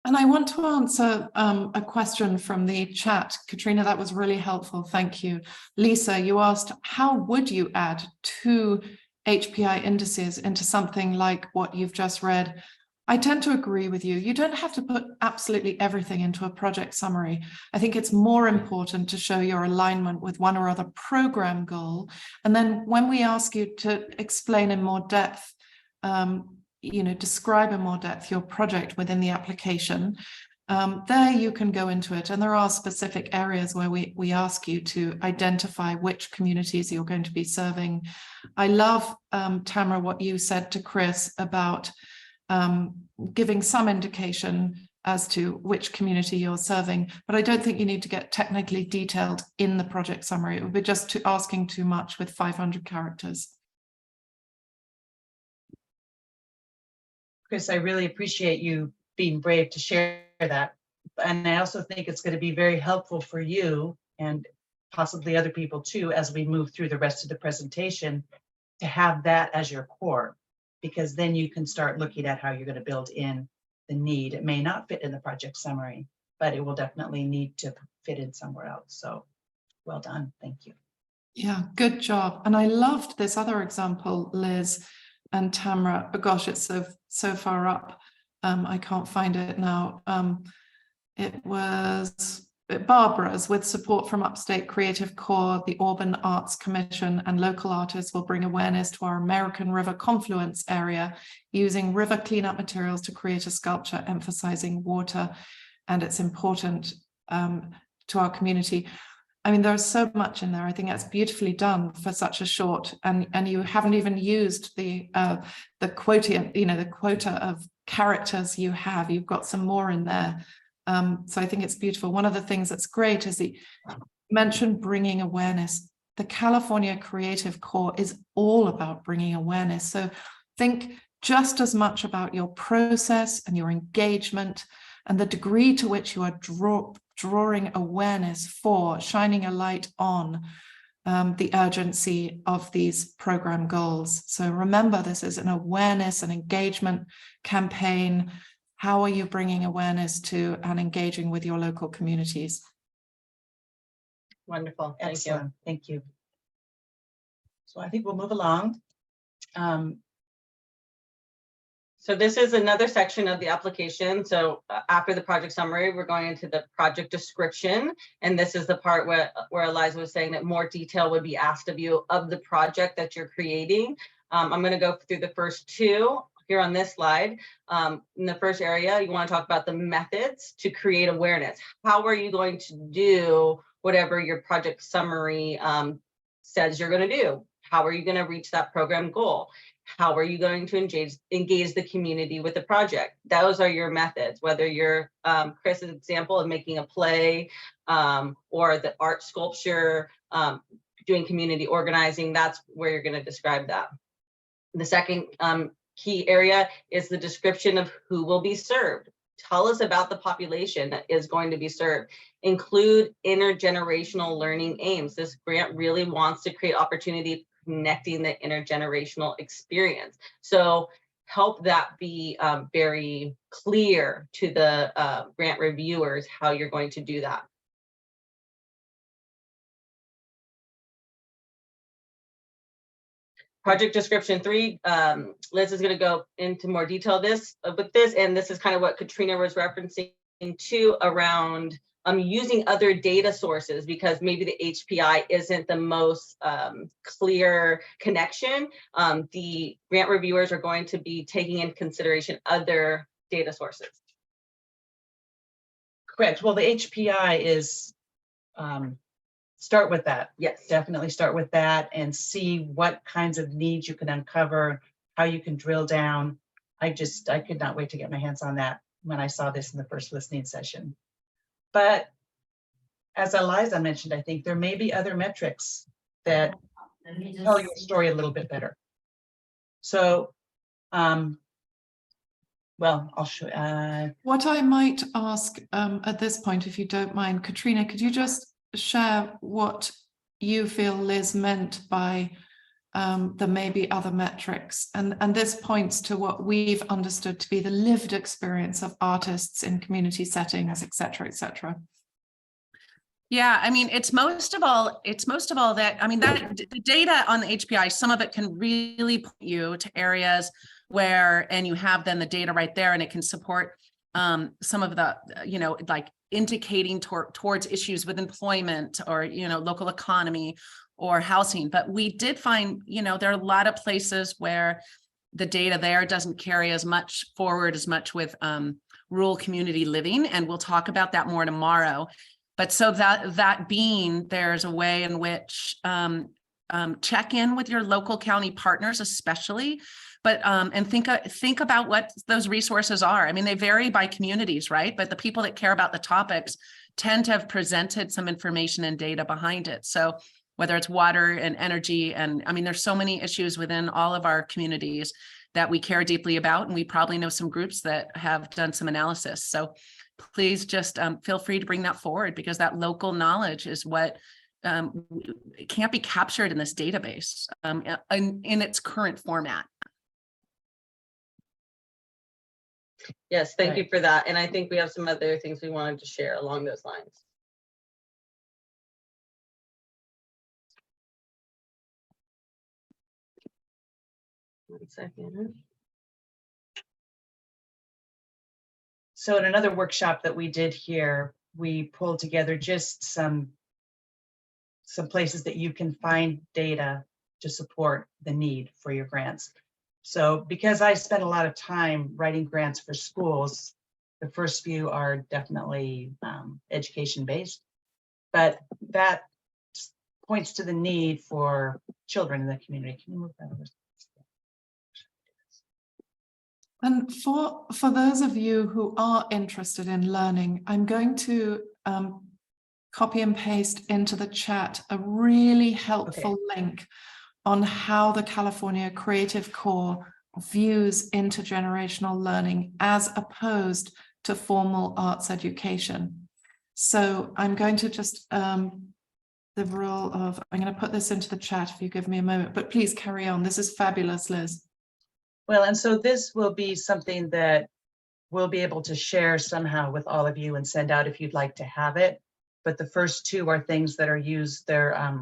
And I want to answer a question from the chat. Katrina, that was really helpful. Thank you. Lisa, you asked, how would you add 2 HPI indices into something like what you've just read? I tend to agree with you. You don't have to put absolutely everything into a project summary. I think it's more important to show your alignment with one or other program goal. And then when we ask you to explain in more depth, describe in more depth your project within the application, there you can go into it. And there are specific areas where we ask you to identify which communities you're going to be serving. I love, Tamara, what you said to Chris about giving some indication as to which community you're serving, but I don't think you need to get technically detailed in the project summary. It would be just asking too much with 500 characters. Chris, I really appreciate you being brave to share that. And I also think it's going to be very helpful for you and possibly other people too, as we move through the rest of the presentation, to have that as your core. because then you can start looking at how you're going to build in the need. It may not fit in the project summary, but it will definitely need to fit in somewhere else. So well done. Thank you. Yeah, good job. And I loved this other example, Liz and Tamara. Oh gosh, it's so far up. I can't find it now. It was Barbara's. With support from Upstate Creative Corps, the Auburn Arts Commission and local artists will bring awareness to our American River confluence area using river cleanup materials to create a sculpture emphasizing water and its importance to our community. I mean, there's so much in there. I think that's beautifully done for such a short, and you haven't even used the quota, the quota of characters you have. You've got some more in there. So I think it's beautiful. One of the things that's great is the mentioned bringing awareness. The California Creative Corps is all about bringing awareness. So think just as much about your process and your engagement and the degree to which you are drawing awareness for, shining a light on the urgency of these program goals. So remember, this is an awareness and engagement campaign. How are you bringing awareness to and engaging with your local communities? Wonderful. Thank you. Excellent. Thank you. So I think we'll move along. So this is another section of the application. So after the project summary, we're going into the project description. And this is the part where Eliza was saying that more detail would be asked of you of the project that you're creating. I'm going to go through the first two here on this slide. In the first area, you want to talk about the methods to create awareness. How are you going to do whatever your project summary says you're going to do? How are you going to reach that program goal? How are you going to engage the community with the project? Those are your methods, whether you're Chris's example of making a play or the art sculpture, doing community organizing, that's where you're going to describe that. The second key area is the description of who will be served. Tell us about the population that is going to be served. Include intergenerational learning aims. This grant really wants to create opportunity connecting the intergenerational experience. So help that be very clear to the grant reviewers how you're going to do that. Project description 3, Liz is going to go into more detail with this, and this is kind of what Katrina was referencing to around using other data sources, because maybe the HPI isn't the most clear connection. The grant reviewers are going to be taking into consideration other data sources. Correct. Well, the HPI is, start with that. Yes. Definitely start with that and see what kinds of needs you can uncover, how you can drill down. I could not wait to get my hands on that when I saw this in the first listening session. But as Eliza mentioned, I think there may be other metrics that tell your story a little bit better. So, well, I'll show. What I might ask at this point, if you don't mind, Katrina, could you just share what you feel Liz meant by there may be other metrics? And this points to what we've understood to be the lived experience of artists in community settings, et cetera, et cetera. Yeah, I mean, it's most of all that, I mean, that the data on the HPI, some of it can really point you to areas where, and you have then the data right there, and it can support some of the, like indicating towards issues with employment or, local economy or housing. But we did find, there are a lot of places where the data there doesn't carry as much forward with rural community living. And we'll talk about that more tomorrow. But so that being, there's a way in which check in with your local county partners, especially, but and think about what those resources are. I mean, they vary by communities, right? But the people that care about the topics tend to have presented some information and data behind it. So whether it's water and energy, and I mean, there's so many issues within all of our communities that we care deeply about, and we probably know some groups that have done some analysis. So please just feel free to bring that forward, because that local knowledge is what can't be captured in this database in its current format. Yes, thank you Right. for that. And I think we have some other things we wanted to share along those lines. One second. So in another workshop that we did here, we pulled together just some places that you can find data to support the need for your grants. So because I spent a lot of time writing grants for schools, the first few are definitely education based, but that points to the need for children in the community. Can you move that over? And for those of you who are interested in learning, I'm going to copy and paste into the chat a really helpful link on how the California Creative Corps views intergenerational learning as opposed to formal arts education. So I'm going to just, I'm going to put this into the chat if you give me a moment, but please carry on. This is fabulous, Liz. Well, and so this will be something that we'll be able to share somehow with all of you and send out if you'd like to have it. But the first two are things that are used there.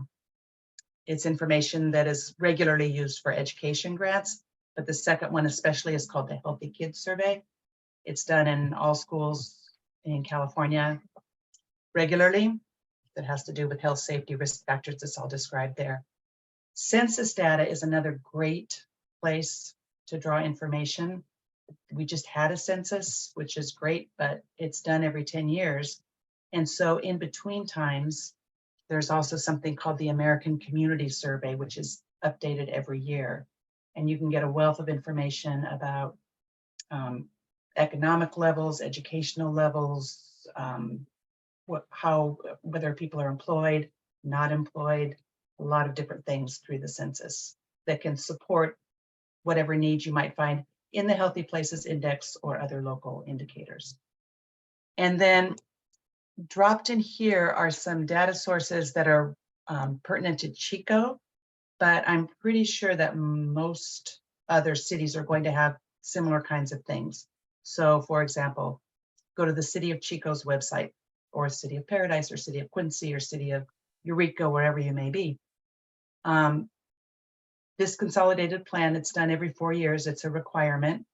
It's information that is regularly used for education grants. But the second one especially is called the Healthy Kids Survey. It's done in all schools in California regularly. That has to do with health, safety, risk factors. That's all described there. Census data is another great place to draw information. We just had a census, which is great, but it's done every 10 years. And so in between times, there's also something called the American Community Survey, which is updated every year. And you can get a wealth of information about economic levels, educational levels, whether people are employed, not employed, a lot of different things through the census that can support whatever needs you might find in the Healthy Places Index or other local indicators. And then dropped in here are some data sources that are pertinent to Chico, but I'm pretty sure that most other cities are going to have similar kinds of things. So for example, go to the City of Chico's website, or City of Paradise, or City of Quincy, or City of Eureka, wherever you may be. This consolidated plan, it's done every 4 years. It's a requirement,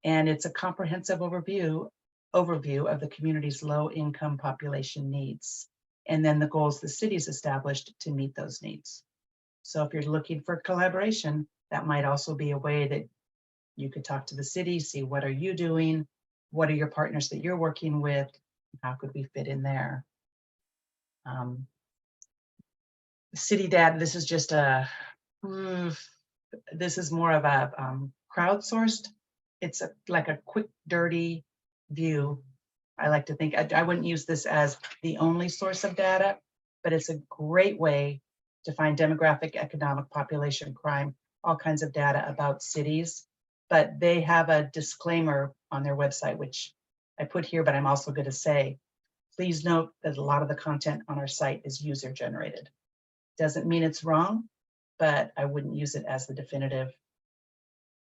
and it's a comprehensive overview of the community's low-income population needs, and then the goals the city's established to meet those needs. So if you're looking for collaboration, that might also be a way that you could talk to the city, see what are you doing, what are your partners that you're working with, how could we fit in there. CityDad, this is just this is more of a crowdsourced. It's like a quick, dirty view. I like to think, I wouldn't use this as the only source of data, but it's a great way to find demographic, economic, population, crime, all kinds of data about cities. But they have a disclaimer on their website, which I put here, but I'm also going to say, please note that a lot of the content on our site is user generated. Doesn't mean it's wrong, but I wouldn't use it as the definitive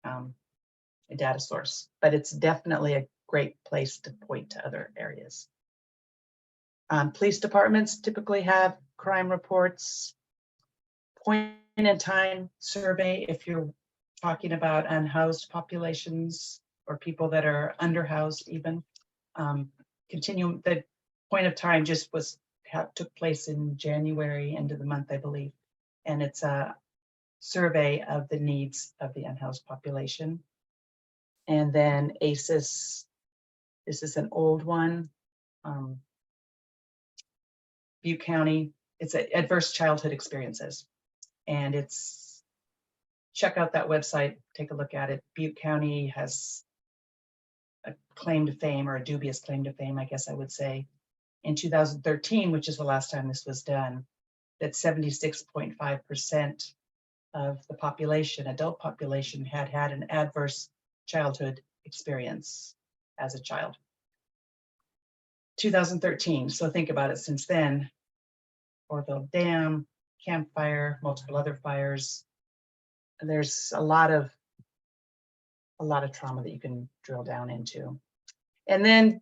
data source. But it's definitely a great place to point to other areas. Police departments typically have crime reports, point in time survey if you're talking about unhoused populations or people that are underhoused even. The point of time just took place in January, end of the month, I believe. And it's a survey of the needs of the unhoused population. And then ACES, this is an old one. Butte County, it's adverse childhood experiences. And it's, check out that website, take a look at it. Butte County has a claim to fame, or a dubious claim to fame, I guess I would say, in 2013, which is the last time this was done, that 76.5% of the population, adult population, had had an adverse childhood experience as a child. 2013, so think about it since then. Orville Dam, Camp Fire, multiple other fires. There's a lot of a lot of trauma that you can drill down into. And then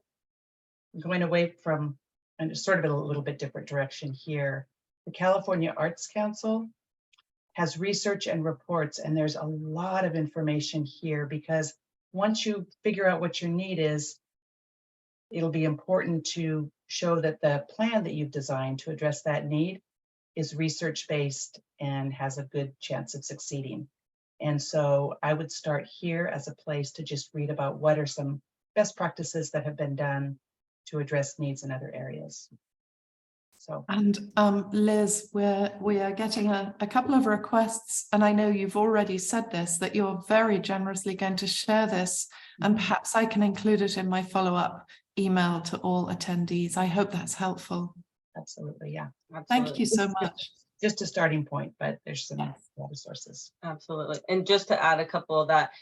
going away from, and sort of in a little bit different direction here, the California Arts Council has research and reports, and there's a lot of information here because once you figure out what your need is, it'll be important to show that the plan that you've designed to address that need is research-based and has a good chance of succeeding. And so I would start here as a place to just read about what are some best practices that have been done to address needs in other areas. So, And Liz, we are getting a couple of requests, and I know you've already said this, that you're very generously going to share this, and perhaps I can include it in my follow-up email to all attendees. I hope that's helpful. absolutely, yeah. Thank you so Absolutely. much. Just a starting point, but there's some Yes. other sources. Absolutely. And just to add a couple of that,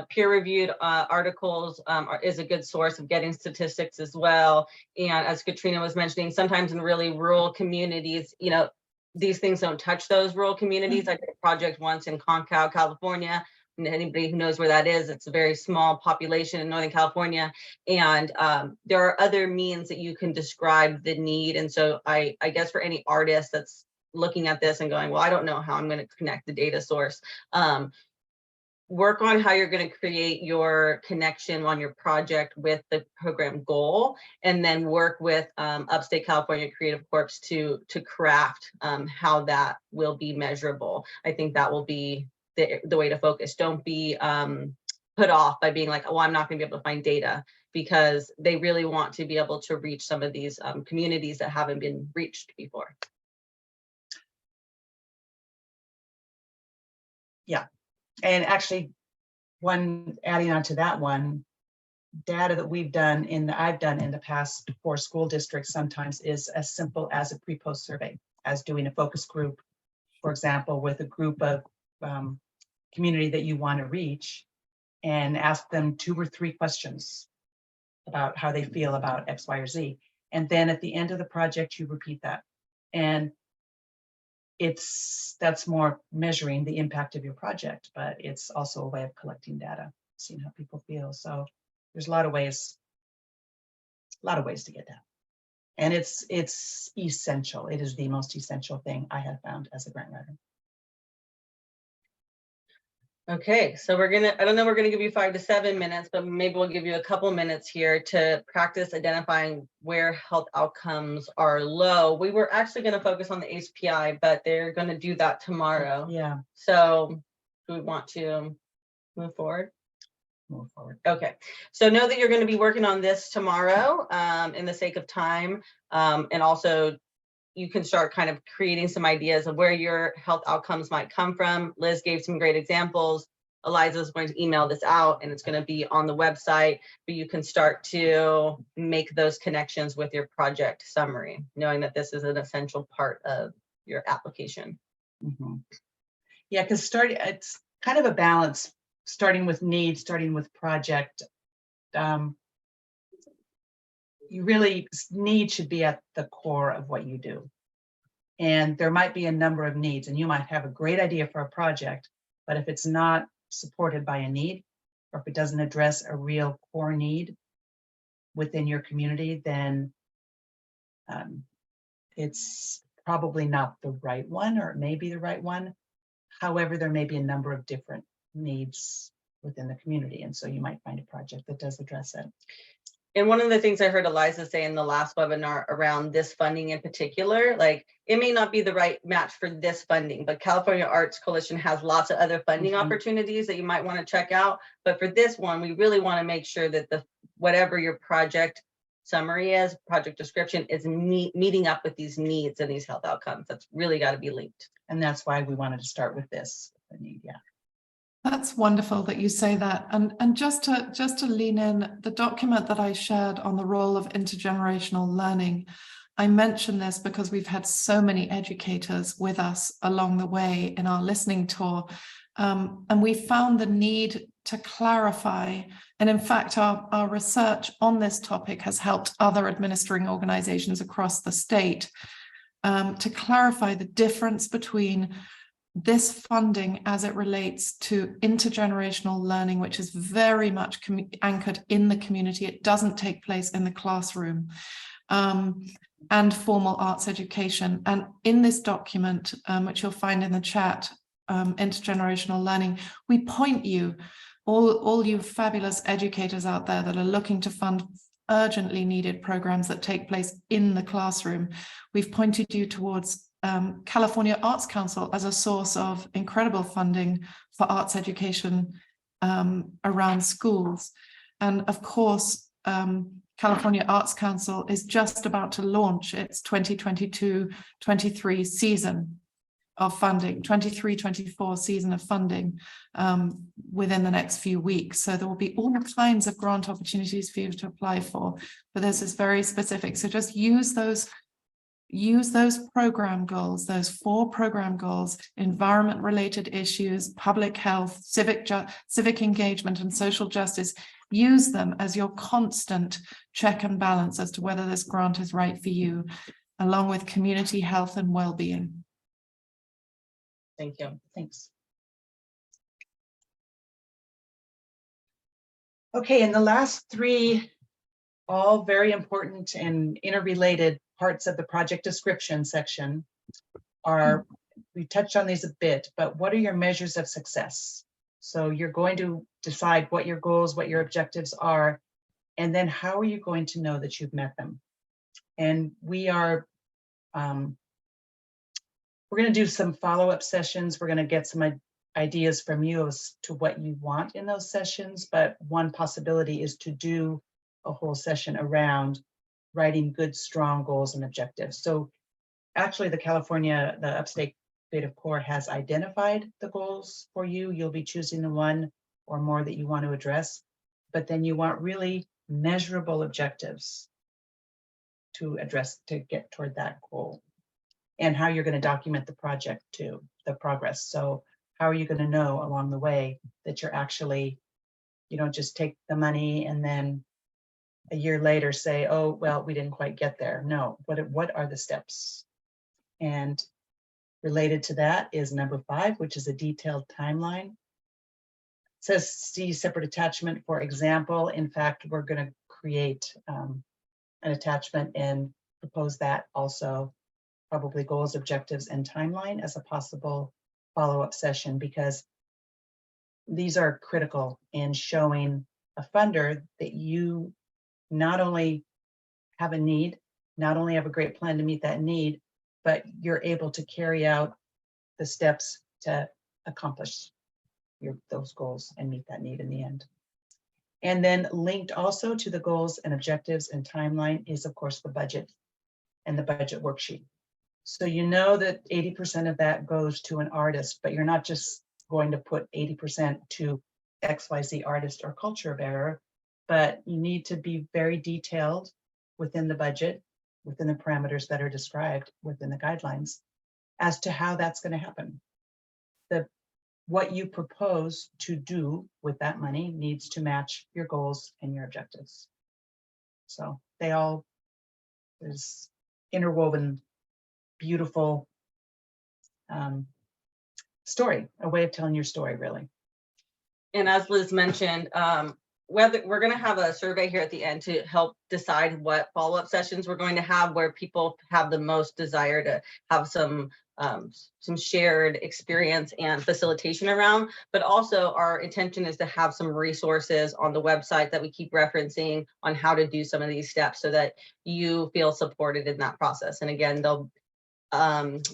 peer-reviewed articles is a good source of getting statistics as well. And as Katrina was mentioning, sometimes in really rural communities, these things don't touch those rural communities. I did a project once in Concow, California. And anybody who knows where that is, it's a very small population in Northern California. And there are other means that you can describe the need. And so I guess for any artist that's looking at this and going, well, I don't know how I'm going to connect the data source. Work on how you're going to create your connection on your project with the program goal, and then work with Upstate California Creative Corps to craft how that will be measurable. I think that will be the way to focus. Don't be put off by being like, oh, I'm not going to be able to find data, because they really want to be able to reach some of these communities that haven't been reached before. Yeah, and actually, adding on to that one, data that I've done in the past for school districts sometimes is as simple as a pre-post survey, as doing a focus group, for example, with a group of community that you want to reach, and ask them 2 or 3 questions about how they feel about X, Y, or Z. And then at the end of the project, you repeat that. And that's more measuring the impact of your project, but it's also a way of collecting data, seeing how people feel. So there's a lot of ways to get that. And it's essential. It is the most essential thing I have found as a grant writer. Okay, so we're gonna give you 5 to 7 minutes, but maybe we'll give you a couple minutes here to practice identifying where health outcomes are low. We were actually gonna focus on the HPI, but they're gonna do that tomorrow. Yeah, So do we want to move forward? move forward. Okay, so know that you're going to be working on this tomorrow in the sake of time, and also you can start kind of creating some ideas of where your health outcomes might come from. Liz gave some great examples. Eliza is going to email this out, and it's going to be on the website, but you can start to make those connections with your project summary, knowing that this is an essential part of your application. Mm-hmm. Yeah, because it's kind of a balance, starting with need, starting with project. Need should be at the core of what you do. And there might be a number of needs, and you might have a great idea for a project, but if it's not supported by a need, or if it doesn't address a real core need within your community, then it's probably not the right one, or it may be the right one. However, there may be a number of different needs within the community, and so you might find a project that does address it. And one of the things I heard Eliza say in the last webinar around this funding in particular, like it may not be the right match for this funding, but California Arts Coalition has lots of other funding opportunities that you might want to check out. But for this one, we really want to make sure that whatever your project summary is, project description, is meeting up with these needs and these health outcomes. That's really got to be linked. And that's why we wanted to start with this. Yeah. That's wonderful that you say that. And just to lean in, the document that I shared on the role of intergenerational learning, I mention this because we've had so many educators with us along the way in our listening tour. And we found the need to clarify. And in fact, our research on this topic has helped other administering organizations across the state to clarify the difference between this funding as it relates to intergenerational learning, which is very much anchored in the community. It doesn't take place in the classroom, and formal arts education. And in this document, which you'll find in the chat, Intergenerational Learning, we point you, all you fabulous educators out there that are looking to fund urgently needed programs that take place in the classroom. We've pointed you towards California Arts Council as a source of incredible funding for arts education around schools. And of course, California Arts Council is just about to launch its 2022-23 season of funding, 23-24 season of funding within the next few weeks. So there will be all kinds of grant opportunities for you to apply for, but this is very specific. So just use those program goals, those 4 program goals: environment related issues, public health, civic engagement, and social justice. Use them as your constant check and balance as to whether this grant is right for you, along with community health and well-being. Thank you. Thanks. Okay, and the last 3, all very important and interrelated parts of the project description section are, we touched on these a bit, but what are your measures of success? So you're going to decide what your goals, what your objectives are, and then how are you going to know that you've met them? And we are, we're going to do some follow-up sessions. We're going to get some ideas from you as to what you want in those sessions, but one possibility is to do a whole session around writing good, strong goals and objectives. So actually the Upstate Creative Corps has identified the goals for you. You'll be choosing the one or more that you want to address, but then you want really measurable objectives to address, to get toward that goal, and how you're going to document the project too, the progress. So how are you going to know along the way that you're actually, you don't just take the money and then a year later say, oh, well, we didn't quite get there. No, what are the steps? And related to that is number 5, which is a detailed timeline. It says see separate attachment for example. In fact, we're going to create an attachment and propose that also, probably goals, objectives, and timeline as a possible follow-up session, because these are critical in showing a funder that you not only have a need, not only have a great plan to meet that need, but you're able to carry out the steps to accomplish those goals and meet that need in the end. And then linked also to the goals and objectives and timeline is, of course, the budget and the budget worksheet. So you know that 80% of that goes to an artist, but you're not just going to put 80% to XYZ artist or culture bearer, but you need to be very detailed within the budget, within the parameters that are described within the guidelines as to how that's going to happen. What you propose to do with that money needs to match your goals and your objectives. So they all, there's interwoven, beautiful story, a way of telling your story, really. And as Liz mentioned, whether we're going to have a survey here at the end to help decide what follow-up sessions we're going to have, where people have the most desire to have some shared experience and facilitation around, but also our intention is to have some resources on the website that we keep referencing on how to do some of these steps so that you feel supported in that process. And again, they'll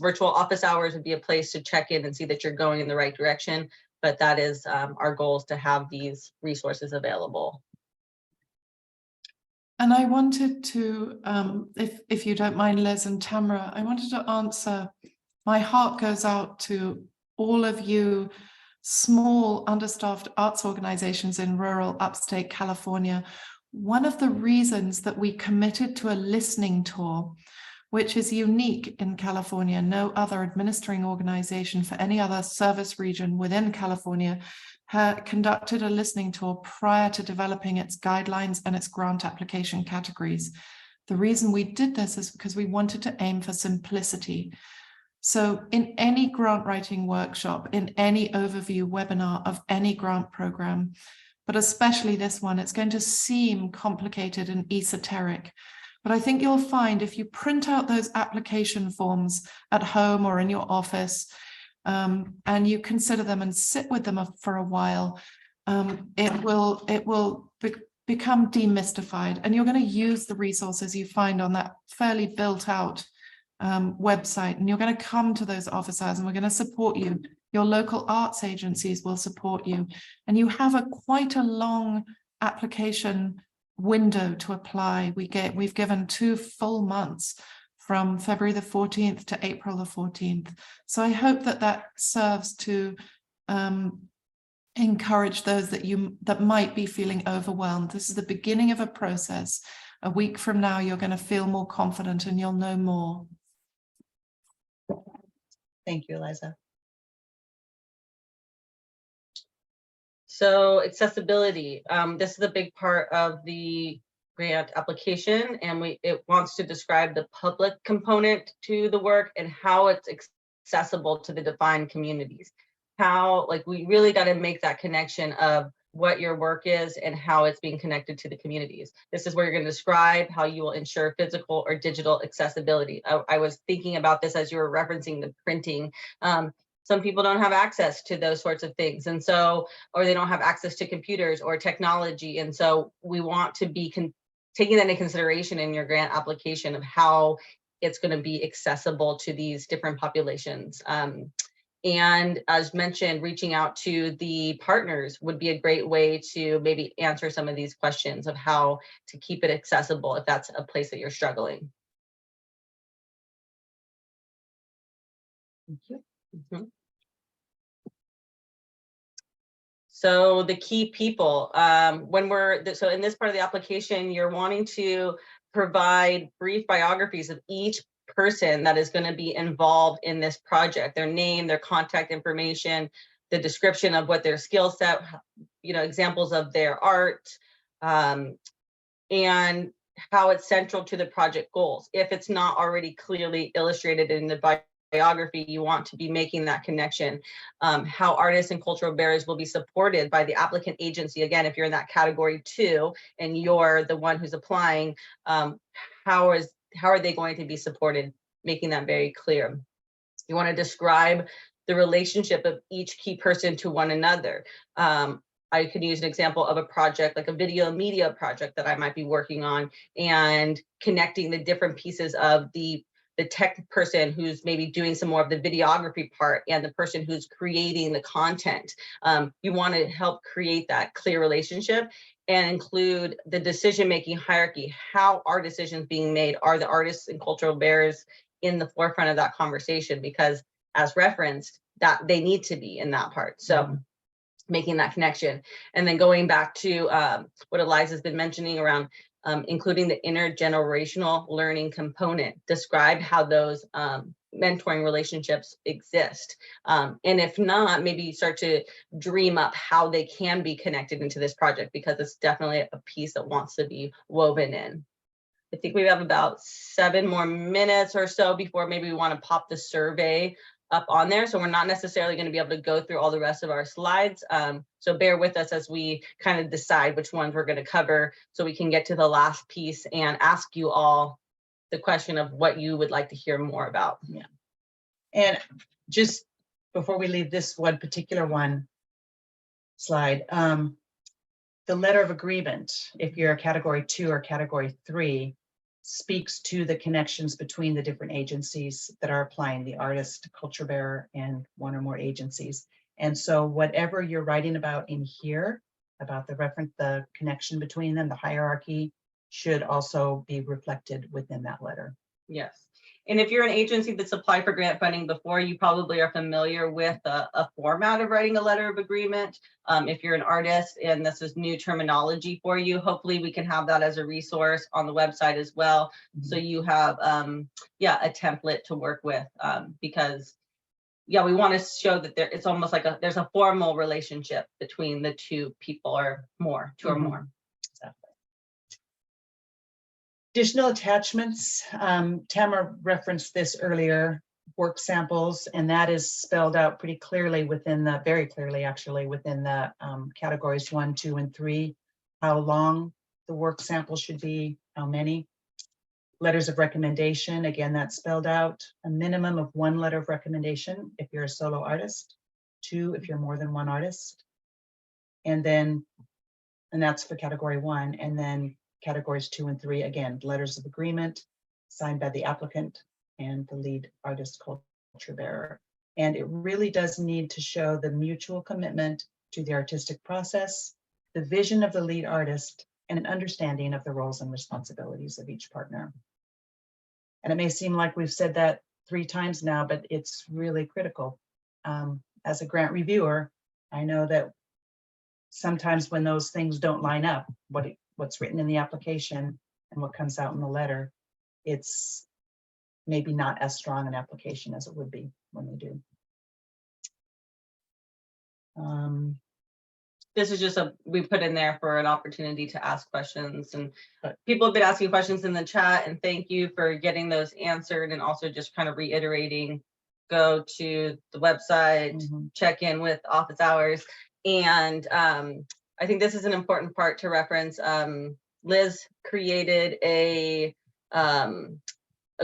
virtual office hours would be a place to check in and see that you're going in the right direction. But that is our goal, is to have these resources available. And I wanted to, if you don't mind, Liz and Tamara, I wanted to answer, my heart goes out to all of you small understaffed arts organizations in rural upstate California. One of the reasons that we committed to a listening tour, which is unique in California, no other administering organization for any other service region within California had conducted a listening tour prior to developing its guidelines and its grant application categories. The reason we did this is because we wanted to aim for simplicity. So in any grant writing workshop, in any overview webinar of any grant program, but especially this one, it's going to seem complicated and esoteric. But I think you'll find if you print out those application forms at home or in your office, and you consider them and sit with them for a while, it will become demystified, and you're going to use the resources you find on that fairly built out website, and you're going to come to those office hours and we're going to support you. Your local arts agencies will support you, and you have quite a long application window to apply. We've given 2 full months from February the 14th to April the 14th. So I hope that serves to encourage those that might be feeling overwhelmed. This is the beginning of a process. A week from now, you're going to feel more confident and you'll know more. Thank you, Eliza. So accessibility, this is a big part of the grant application, and it wants to describe the public component to the work and how it's accessible to the defined communities. How, like, we really got to make that connection of what your work is and how it's being connected to the communities. This is where you're going to describe how you will ensure physical or digital accessibility. I was thinking about this as you were referencing the printing. Some people don't have access to those sorts of things, and so, or they don't have access to computers or technology, and so we want to be taking that into consideration in your grant application of how it's going to be accessible to these different populations. And as mentioned, reaching out to the partners would be a great way to maybe answer some of these questions of how to keep it accessible if that's a place that you're struggling. Thank you. Mm-hmm. So the key people, so in this part of the application, you're wanting to provide brief biographies of each person that is going to be involved in this project, their name, their contact information, the description of what their skill set, examples of their art, and how it's central to the project goals. If it's not already clearly illustrated in the biography, you want to be making that connection. How artists and cultural bearers will be supported by the applicant agency. Again, if you're in that category 2 and you're the one who's applying, how are they going to be supported? Making that very clear. You want to describe the relationship of each key person to one another. I could use an example of a project, like a video media project that I might be working on, and connecting the different pieces of the tech person who's maybe doing some more of the videography part and the person who's creating the content. You want to help create that clear relationship and include the decision-making hierarchy. How are decisions being made? Are the artists and cultural bearers in the forefront of that conversation? Because as referenced, that they need to be in that part. So making that connection. And then going back to what Eliza's been mentioning around including the intergenerational learning component. Describe how those mentoring relationships exist. And if not, maybe start to dream up how they can be connected into this project, because it's definitely a piece that wants to be woven in. I think we have about 7 more minutes or so before maybe we want to pop the survey up on there. So we're not necessarily going to be able to go through all the rest of our slides. So bear with us as we kind of decide which ones we're going to cover so we can get to the last piece and ask you all the question of what you would like to hear more about. Yeah. And just before we leave this one particular slide, the letter of agreement, if you're a category 2 or category 3, speaks to the connections between the different agencies that are applying, the artist, culture bearer, and 1 or more agencies. And so whatever you're writing about in here, about the connection between them, the hierarchy, should also be reflected within that letter. Yes. And if you're an agency that's applied for grant funding before, you probably are familiar with a format of writing a letter of agreement. If you're an artist and this is new terminology for you, hopefully we can have that as a resource on the website as well. So you have, a template to work with, because we want to show that it's almost like there's a formal relationship between the 2 people or more, 2 or more. Additional attachments, Tamara referenced this earlier, work samples, and that is spelled out pretty clearly within the, very clearly actually, within the categories 1, 2, and 3, how long the work sample should be, how many. Letters of recommendation, again, that's spelled out. A minimum of 1 letter of recommendation if you're a solo artist, 2 if you're more than 1 artist. And then, and that's for category 1. And then categories 2 and 3, again, letters of agreement signed by the applicant and the lead artist culture bearer. And it really does need to show the mutual commitment to the artistic process, the vision of the lead artist, and an understanding of the roles and responsibilities of each partner. And it may seem like we've said that 3 times now, but it's really critical. As a grant reviewer, I know that sometimes when those things don't line up, what's written in the application and what comes out in the letter, it's maybe not as strong an application as it would be when they do. This is just we put in there for an opportunity to ask questions, and people have been asking questions in the chat, and thank you for getting those answered, and also just kind of reiterating, go to the website, check in with office hours. And I think this is an important part to reference. Liz created a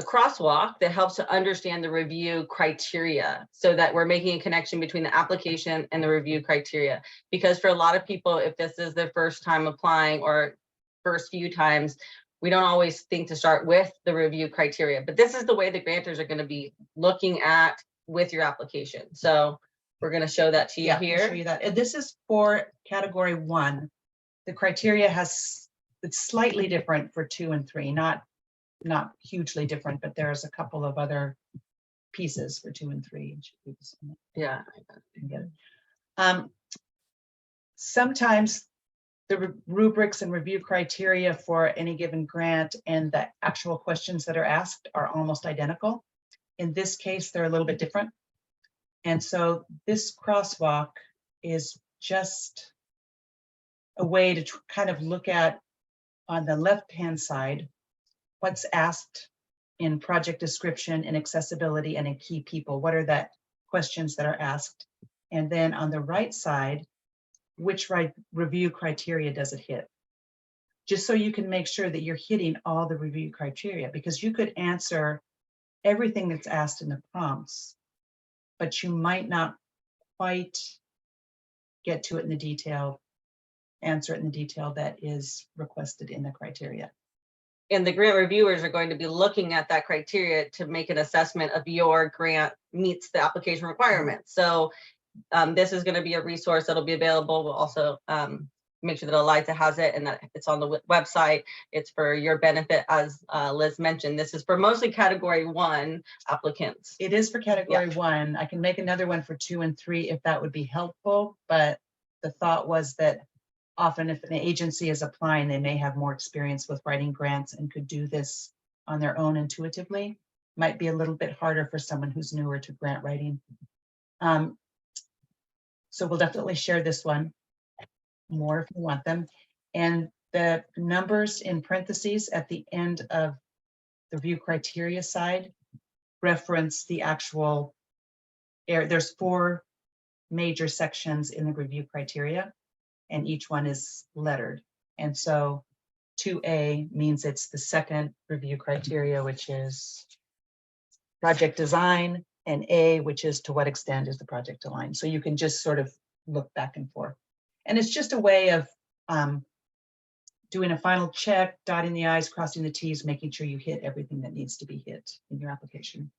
crosswalk that helps to understand the review criteria, so that we're making a connection between the application and the review criteria. Because for a lot of people, if this is their first time applying or first few times, we don't always think to start with the review criteria, but this is the way the grantors are going to be looking at with your application. So we're going to show that to you here. I'll show you that. And this is for category 1. The criteria it's slightly different for 2 and 3, not hugely different, but there's a couple of other pieces for 2 and 3. Yeah. Sometimes the rubrics and review criteria for any given grant and the actual questions that are asked are almost identical. In this case, they're a little bit different. And so this crosswalk is just a way to kind of look at, on the left-hand side, what's asked in project description and accessibility and in key people. What are the questions that are asked? And then on the right side, which review criteria does it hit? Just so you can make sure that you're hitting all the review criteria, because you could answer everything that's asked in the prompts, but you might not quite get to it in the detail, answer it in the detail that is requested in the criteria. And the grant reviewers are going to be looking at that criteria to make an assessment of your grant meets the application requirements. So this is going to be a resource that'll be available. We'll also make sure that Eliza has it and that it's on the website. It's for your benefit, as Liz mentioned. This is for mostly category 1 applicants. It is for category 1. I can make another one for 2 and 3 if that would be helpful, but the thought was that often if an agency is applying, they may have more experience with writing grants and could do this on their own intuitively. Might be a little bit harder for someone who's newer to grant writing. So we'll definitely share this one more if you want them. And the numbers in parentheses at the end of the review criteria side reference the actual, there's 4 major sections in the review criteria, and each one is lettered. And so 2A means it's the second review criteria, which is project design, and A, which is to what extent is the project aligned. So you can just sort of look back and forth. And it's just a way of doing a final check, dotting the I's, crossing the T's, making sure you hit everything that needs to be hit in your application.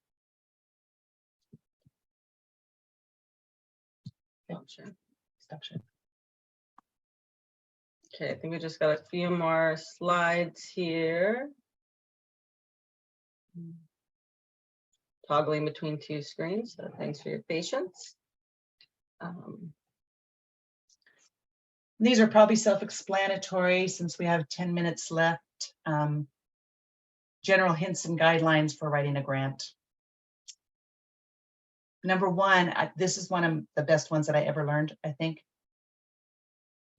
Stop share. Stop share. Okay, I think we just got a few more slides here. Toggling between 2 screens, so thanks for your patience. These are probably self-explanatory since we have 10 minutes left. General hints and guidelines for writing a grant. Number 1, this is one of the best ones that I ever learned, I think.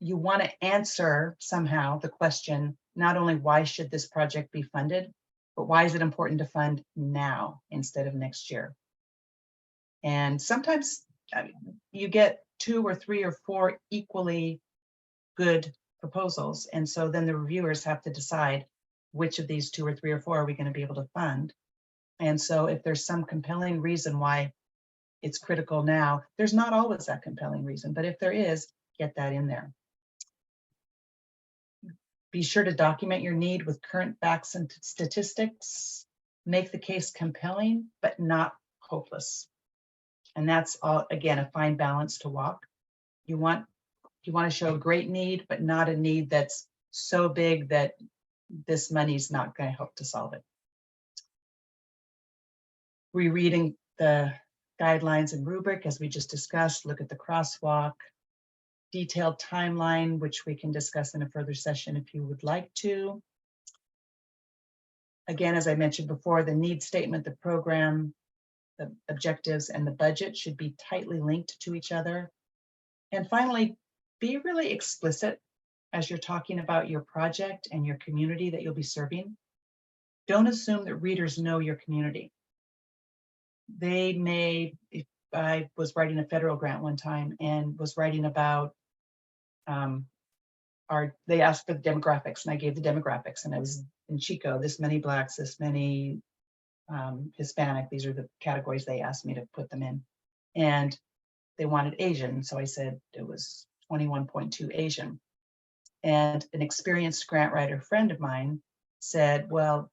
You want to answer somehow the question, not only why should this project be funded, but why is it important to fund now instead of next year? And sometimes you get 2 or 3 or 4 equally good proposals. And so then the reviewers have to decide which of these 2 or 3 or 4 are we going to be able to fund. And so if there's some compelling reason why it's critical now, there's not always that compelling reason, but if there is, get that in there. Be sure to document your need with current facts and statistics. Make the case compelling, but not hopeless. And that's all, again, a fine balance to walk. You want to show a great need, but not a need that's so big that this money's not going to help to solve it. Rereading the guidelines and rubric, as we just discussed, look at the crosswalk, detailed timeline, which we can discuss in a further session if you would like to. Again, as I mentioned before, the need statement, the program, the objectives, and the budget should be tightly linked to each other. And finally, be really explicit as you're talking about your project and your community that you'll be serving. Don't assume that readers know your community. They may, if I was writing a federal grant one time and was writing about they asked for the demographics and I gave the demographics, and I was in Chico, this many Blacks, this many Hispanic, these are the categories they asked me to put them in. And they wanted Asian, so I said it was 21.2 Asian. And an experienced grant writer friend of mine said, well,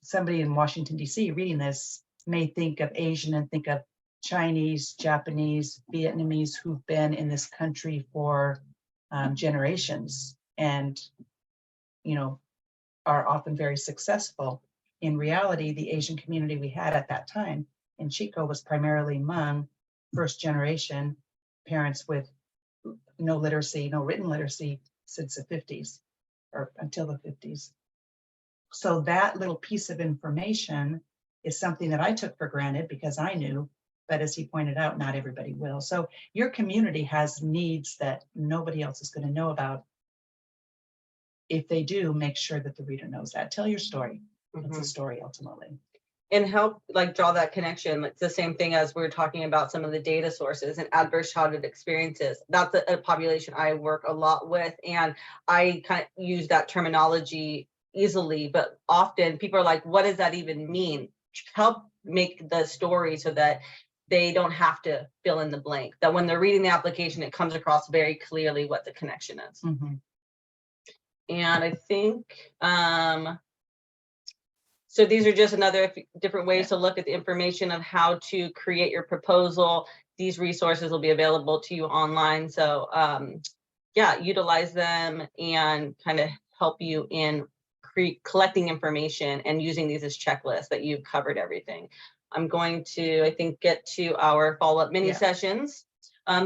somebody in Washington, D.C. reading this may think of Asian and think of Chinese, Japanese, Vietnamese who've been in this country for generations and, you know, are often very successful. In reality, the Asian community we had at that time in Chico was primarily Hmong, first generation, parents with no literacy, no written literacy since the 50s or until the 50s. So that little piece of information is something that I took for granted because I knew, but as he pointed out, not everybody will. So your community has needs that nobody else is going to know about. If they do, make sure that the reader knows that. Tell your story. It's a story ultimately. And help like draw that connection. It's the same thing as we're talking about some of the data sources and adverse childhood experiences. That's a population I work a lot with, and I kind of use that terminology easily, but often people are like, what does that even mean? Help make the story so that they don't have to fill in the blank, that when they're reading the application, it comes across very clearly what the connection is. And I think, so these are just another different ways to look at the information of how to create your proposal. These resources will be available to you online. So yeah, utilize them and kind of help you in collecting information and using these as checklists that you've covered everything. I'm going to, I think, get to our follow-up mini sessions.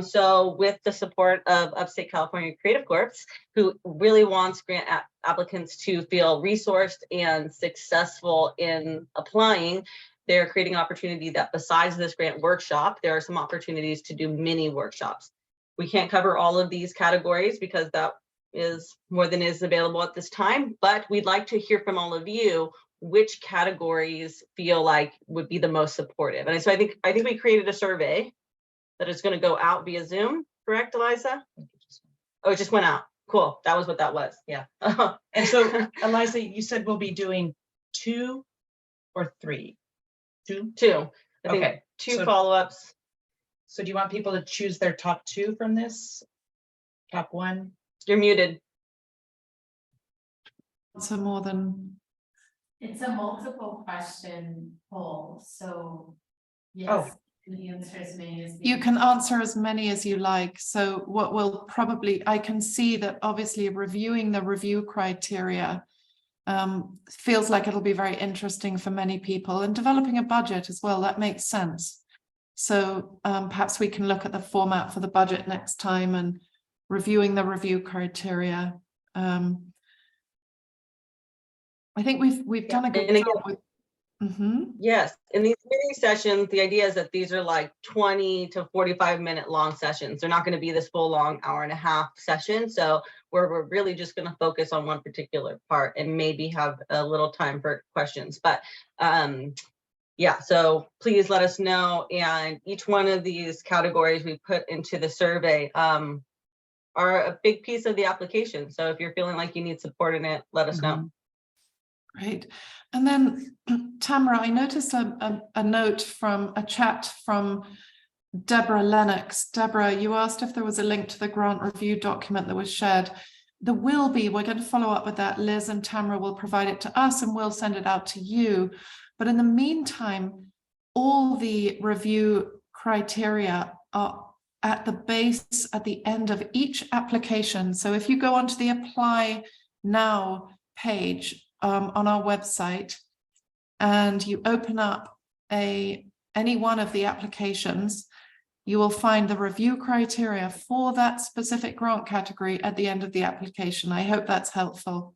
So with the support of Upstate California Creative Corps, who really wants grant applicants to feel resourced and successful in applying, they're creating an opportunity that besides this grant workshop, there are some opportunities to do mini workshops. We can't cover all of these categories because that is more than is available at this time, but we'd like to hear from all of you which categories feel like would be the most supportive. And so I think we created a survey that is going to go out via Zoom, correct, Eliza? Oh, it just went out. Cool. That was what that was. Yeah. And so, Eliza, you said we'll be doing 2 or 3? 2? 2. I think okay. 2 so, follow-ups. So do you want people to choose their top 2 from this? Top 1? You're muted. So more than. It's a multiple question poll, so yes, the answer is many as You can answer as many as you like. So what will probably, I can see that obviously reviewing the review criteria feels like it'll be very interesting for many people, and developing a budget as well, that makes sense. So perhaps we can look at the format for the budget next time and reviewing the review criteria. I think we've done a good job with. Yes, in these mini sessions, the idea is that these are like 20 to 45-minute long sessions. They're not going to be this full long hour-and-a-half session. So we're really just going to focus on one particular part and maybe have a little time for questions. But yeah, so please let us know. And each one of these categories we put into the survey are a big piece of the application. So if you're feeling like you need support in it, let us know. Great. And then, Tamara, I noticed a note from a chat from Deborah Lennox. Deborah, you asked if there was a link to the grant review document that was shared. There will be. We're going to follow up with that. Liz and Tamara will provide it to us and we'll send it out to you. But in the meantime, all the review criteria are at the base, at the end of each application. So if you go onto the Apply Now page on our website and you open up any one of the applications, you will find the review criteria for that specific grant category at the end of the application. I hope that's helpful.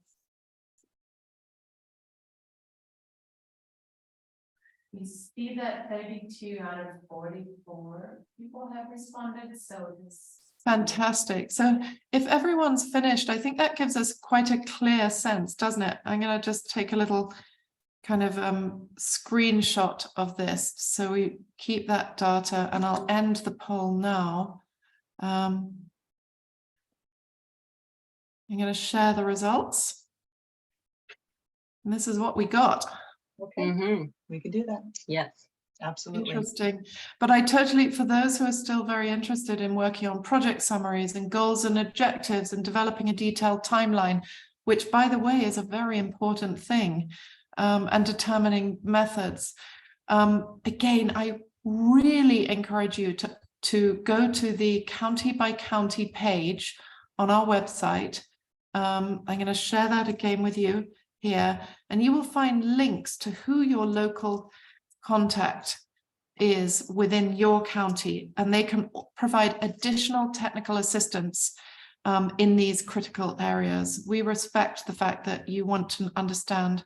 We see that 32 out of 44 people have responded, so it's Fantastic. So if everyone's finished, I think that gives us quite a clear sense, doesn't it? I'm going to just take a little kind of screenshot of this so we keep that data, and I'll end the poll now. I'm going to share the results. And this is what we got. Okay, we could do that. Yes. Absolutely. Interesting. But I totally, for those who are still very interested in working on project summaries and goals and objectives and developing a detailed timeline, which by the way is a very important thing, and determining methods. Again, I really encourage you to go to the county by county page on our website. I'm going to share that again with you here, and you will find links to who your local contact is within your county, and they can provide additional technical assistance in these critical areas. We respect the fact that you want to understand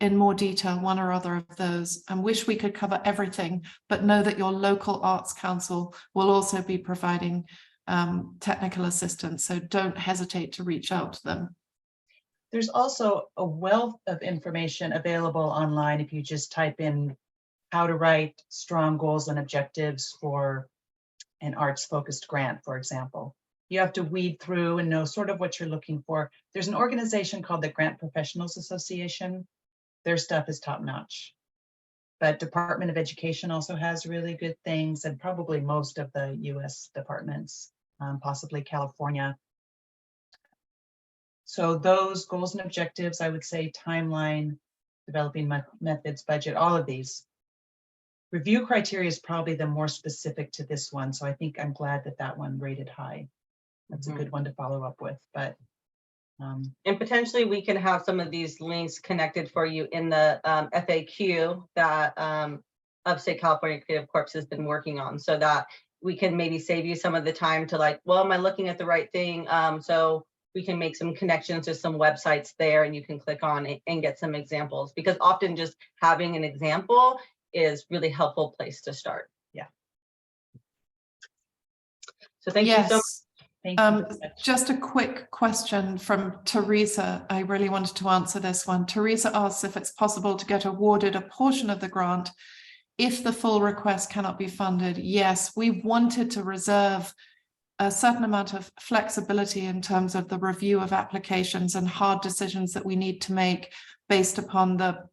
in more detail one or other of those, and wish we could cover everything, but know that your local arts council will also be providing technical assistance, so don't hesitate to reach out to them. There's also a wealth of information available online if you just type in how to write strong goals and objectives for an arts-focused grant, for example. You have to weed through and know sort of what you're looking for. There's an organization called the Grant Professionals Association. Their stuff is top-notch. But Department of Education also has really good things, and probably most of the US departments, possibly California. So those goals and objectives, I would say timeline, developing methods, budget, all of these. Review criteria is probably the more specific to this one. So I think I'm glad that that one rated high. That's a good one to follow up with, but. And potentially we can have some of these links connected for you in the FAQ that Upstate California Creative Corps has been working on, so that we can maybe save you some of the time to like, well, am I looking at the right thing? So we can make some connections to some websites there, and you can click on it and get some examples, because often just having an example is really helpful place to start. Yeah. So thank you so much. Thank you. Just a quick question from Teresa. I really wanted to answer this one. Teresa asks if it's possible to get awarded a portion of the grant if the full request cannot be funded. Yes, we wanted to reserve a certain amount of flexibility in terms of the review of applications and hard decisions that we need to make based upon the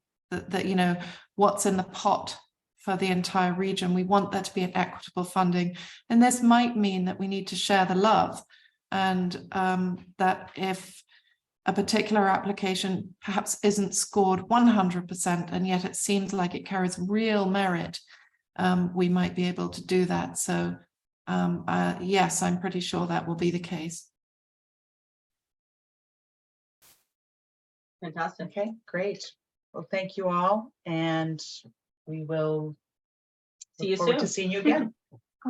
you know, what's in the pot for the entire region. We want there to be an equitable funding, and this might mean that we need to share the love, and that if a particular application perhaps isn't scored 100% and yet it seems like it carries real merit, we might be able to do that. So yes, I'm pretty sure that will be the case. Fantastic. Okay, great. Well, thank you all, and we will See you look forward soon. to seeing you again.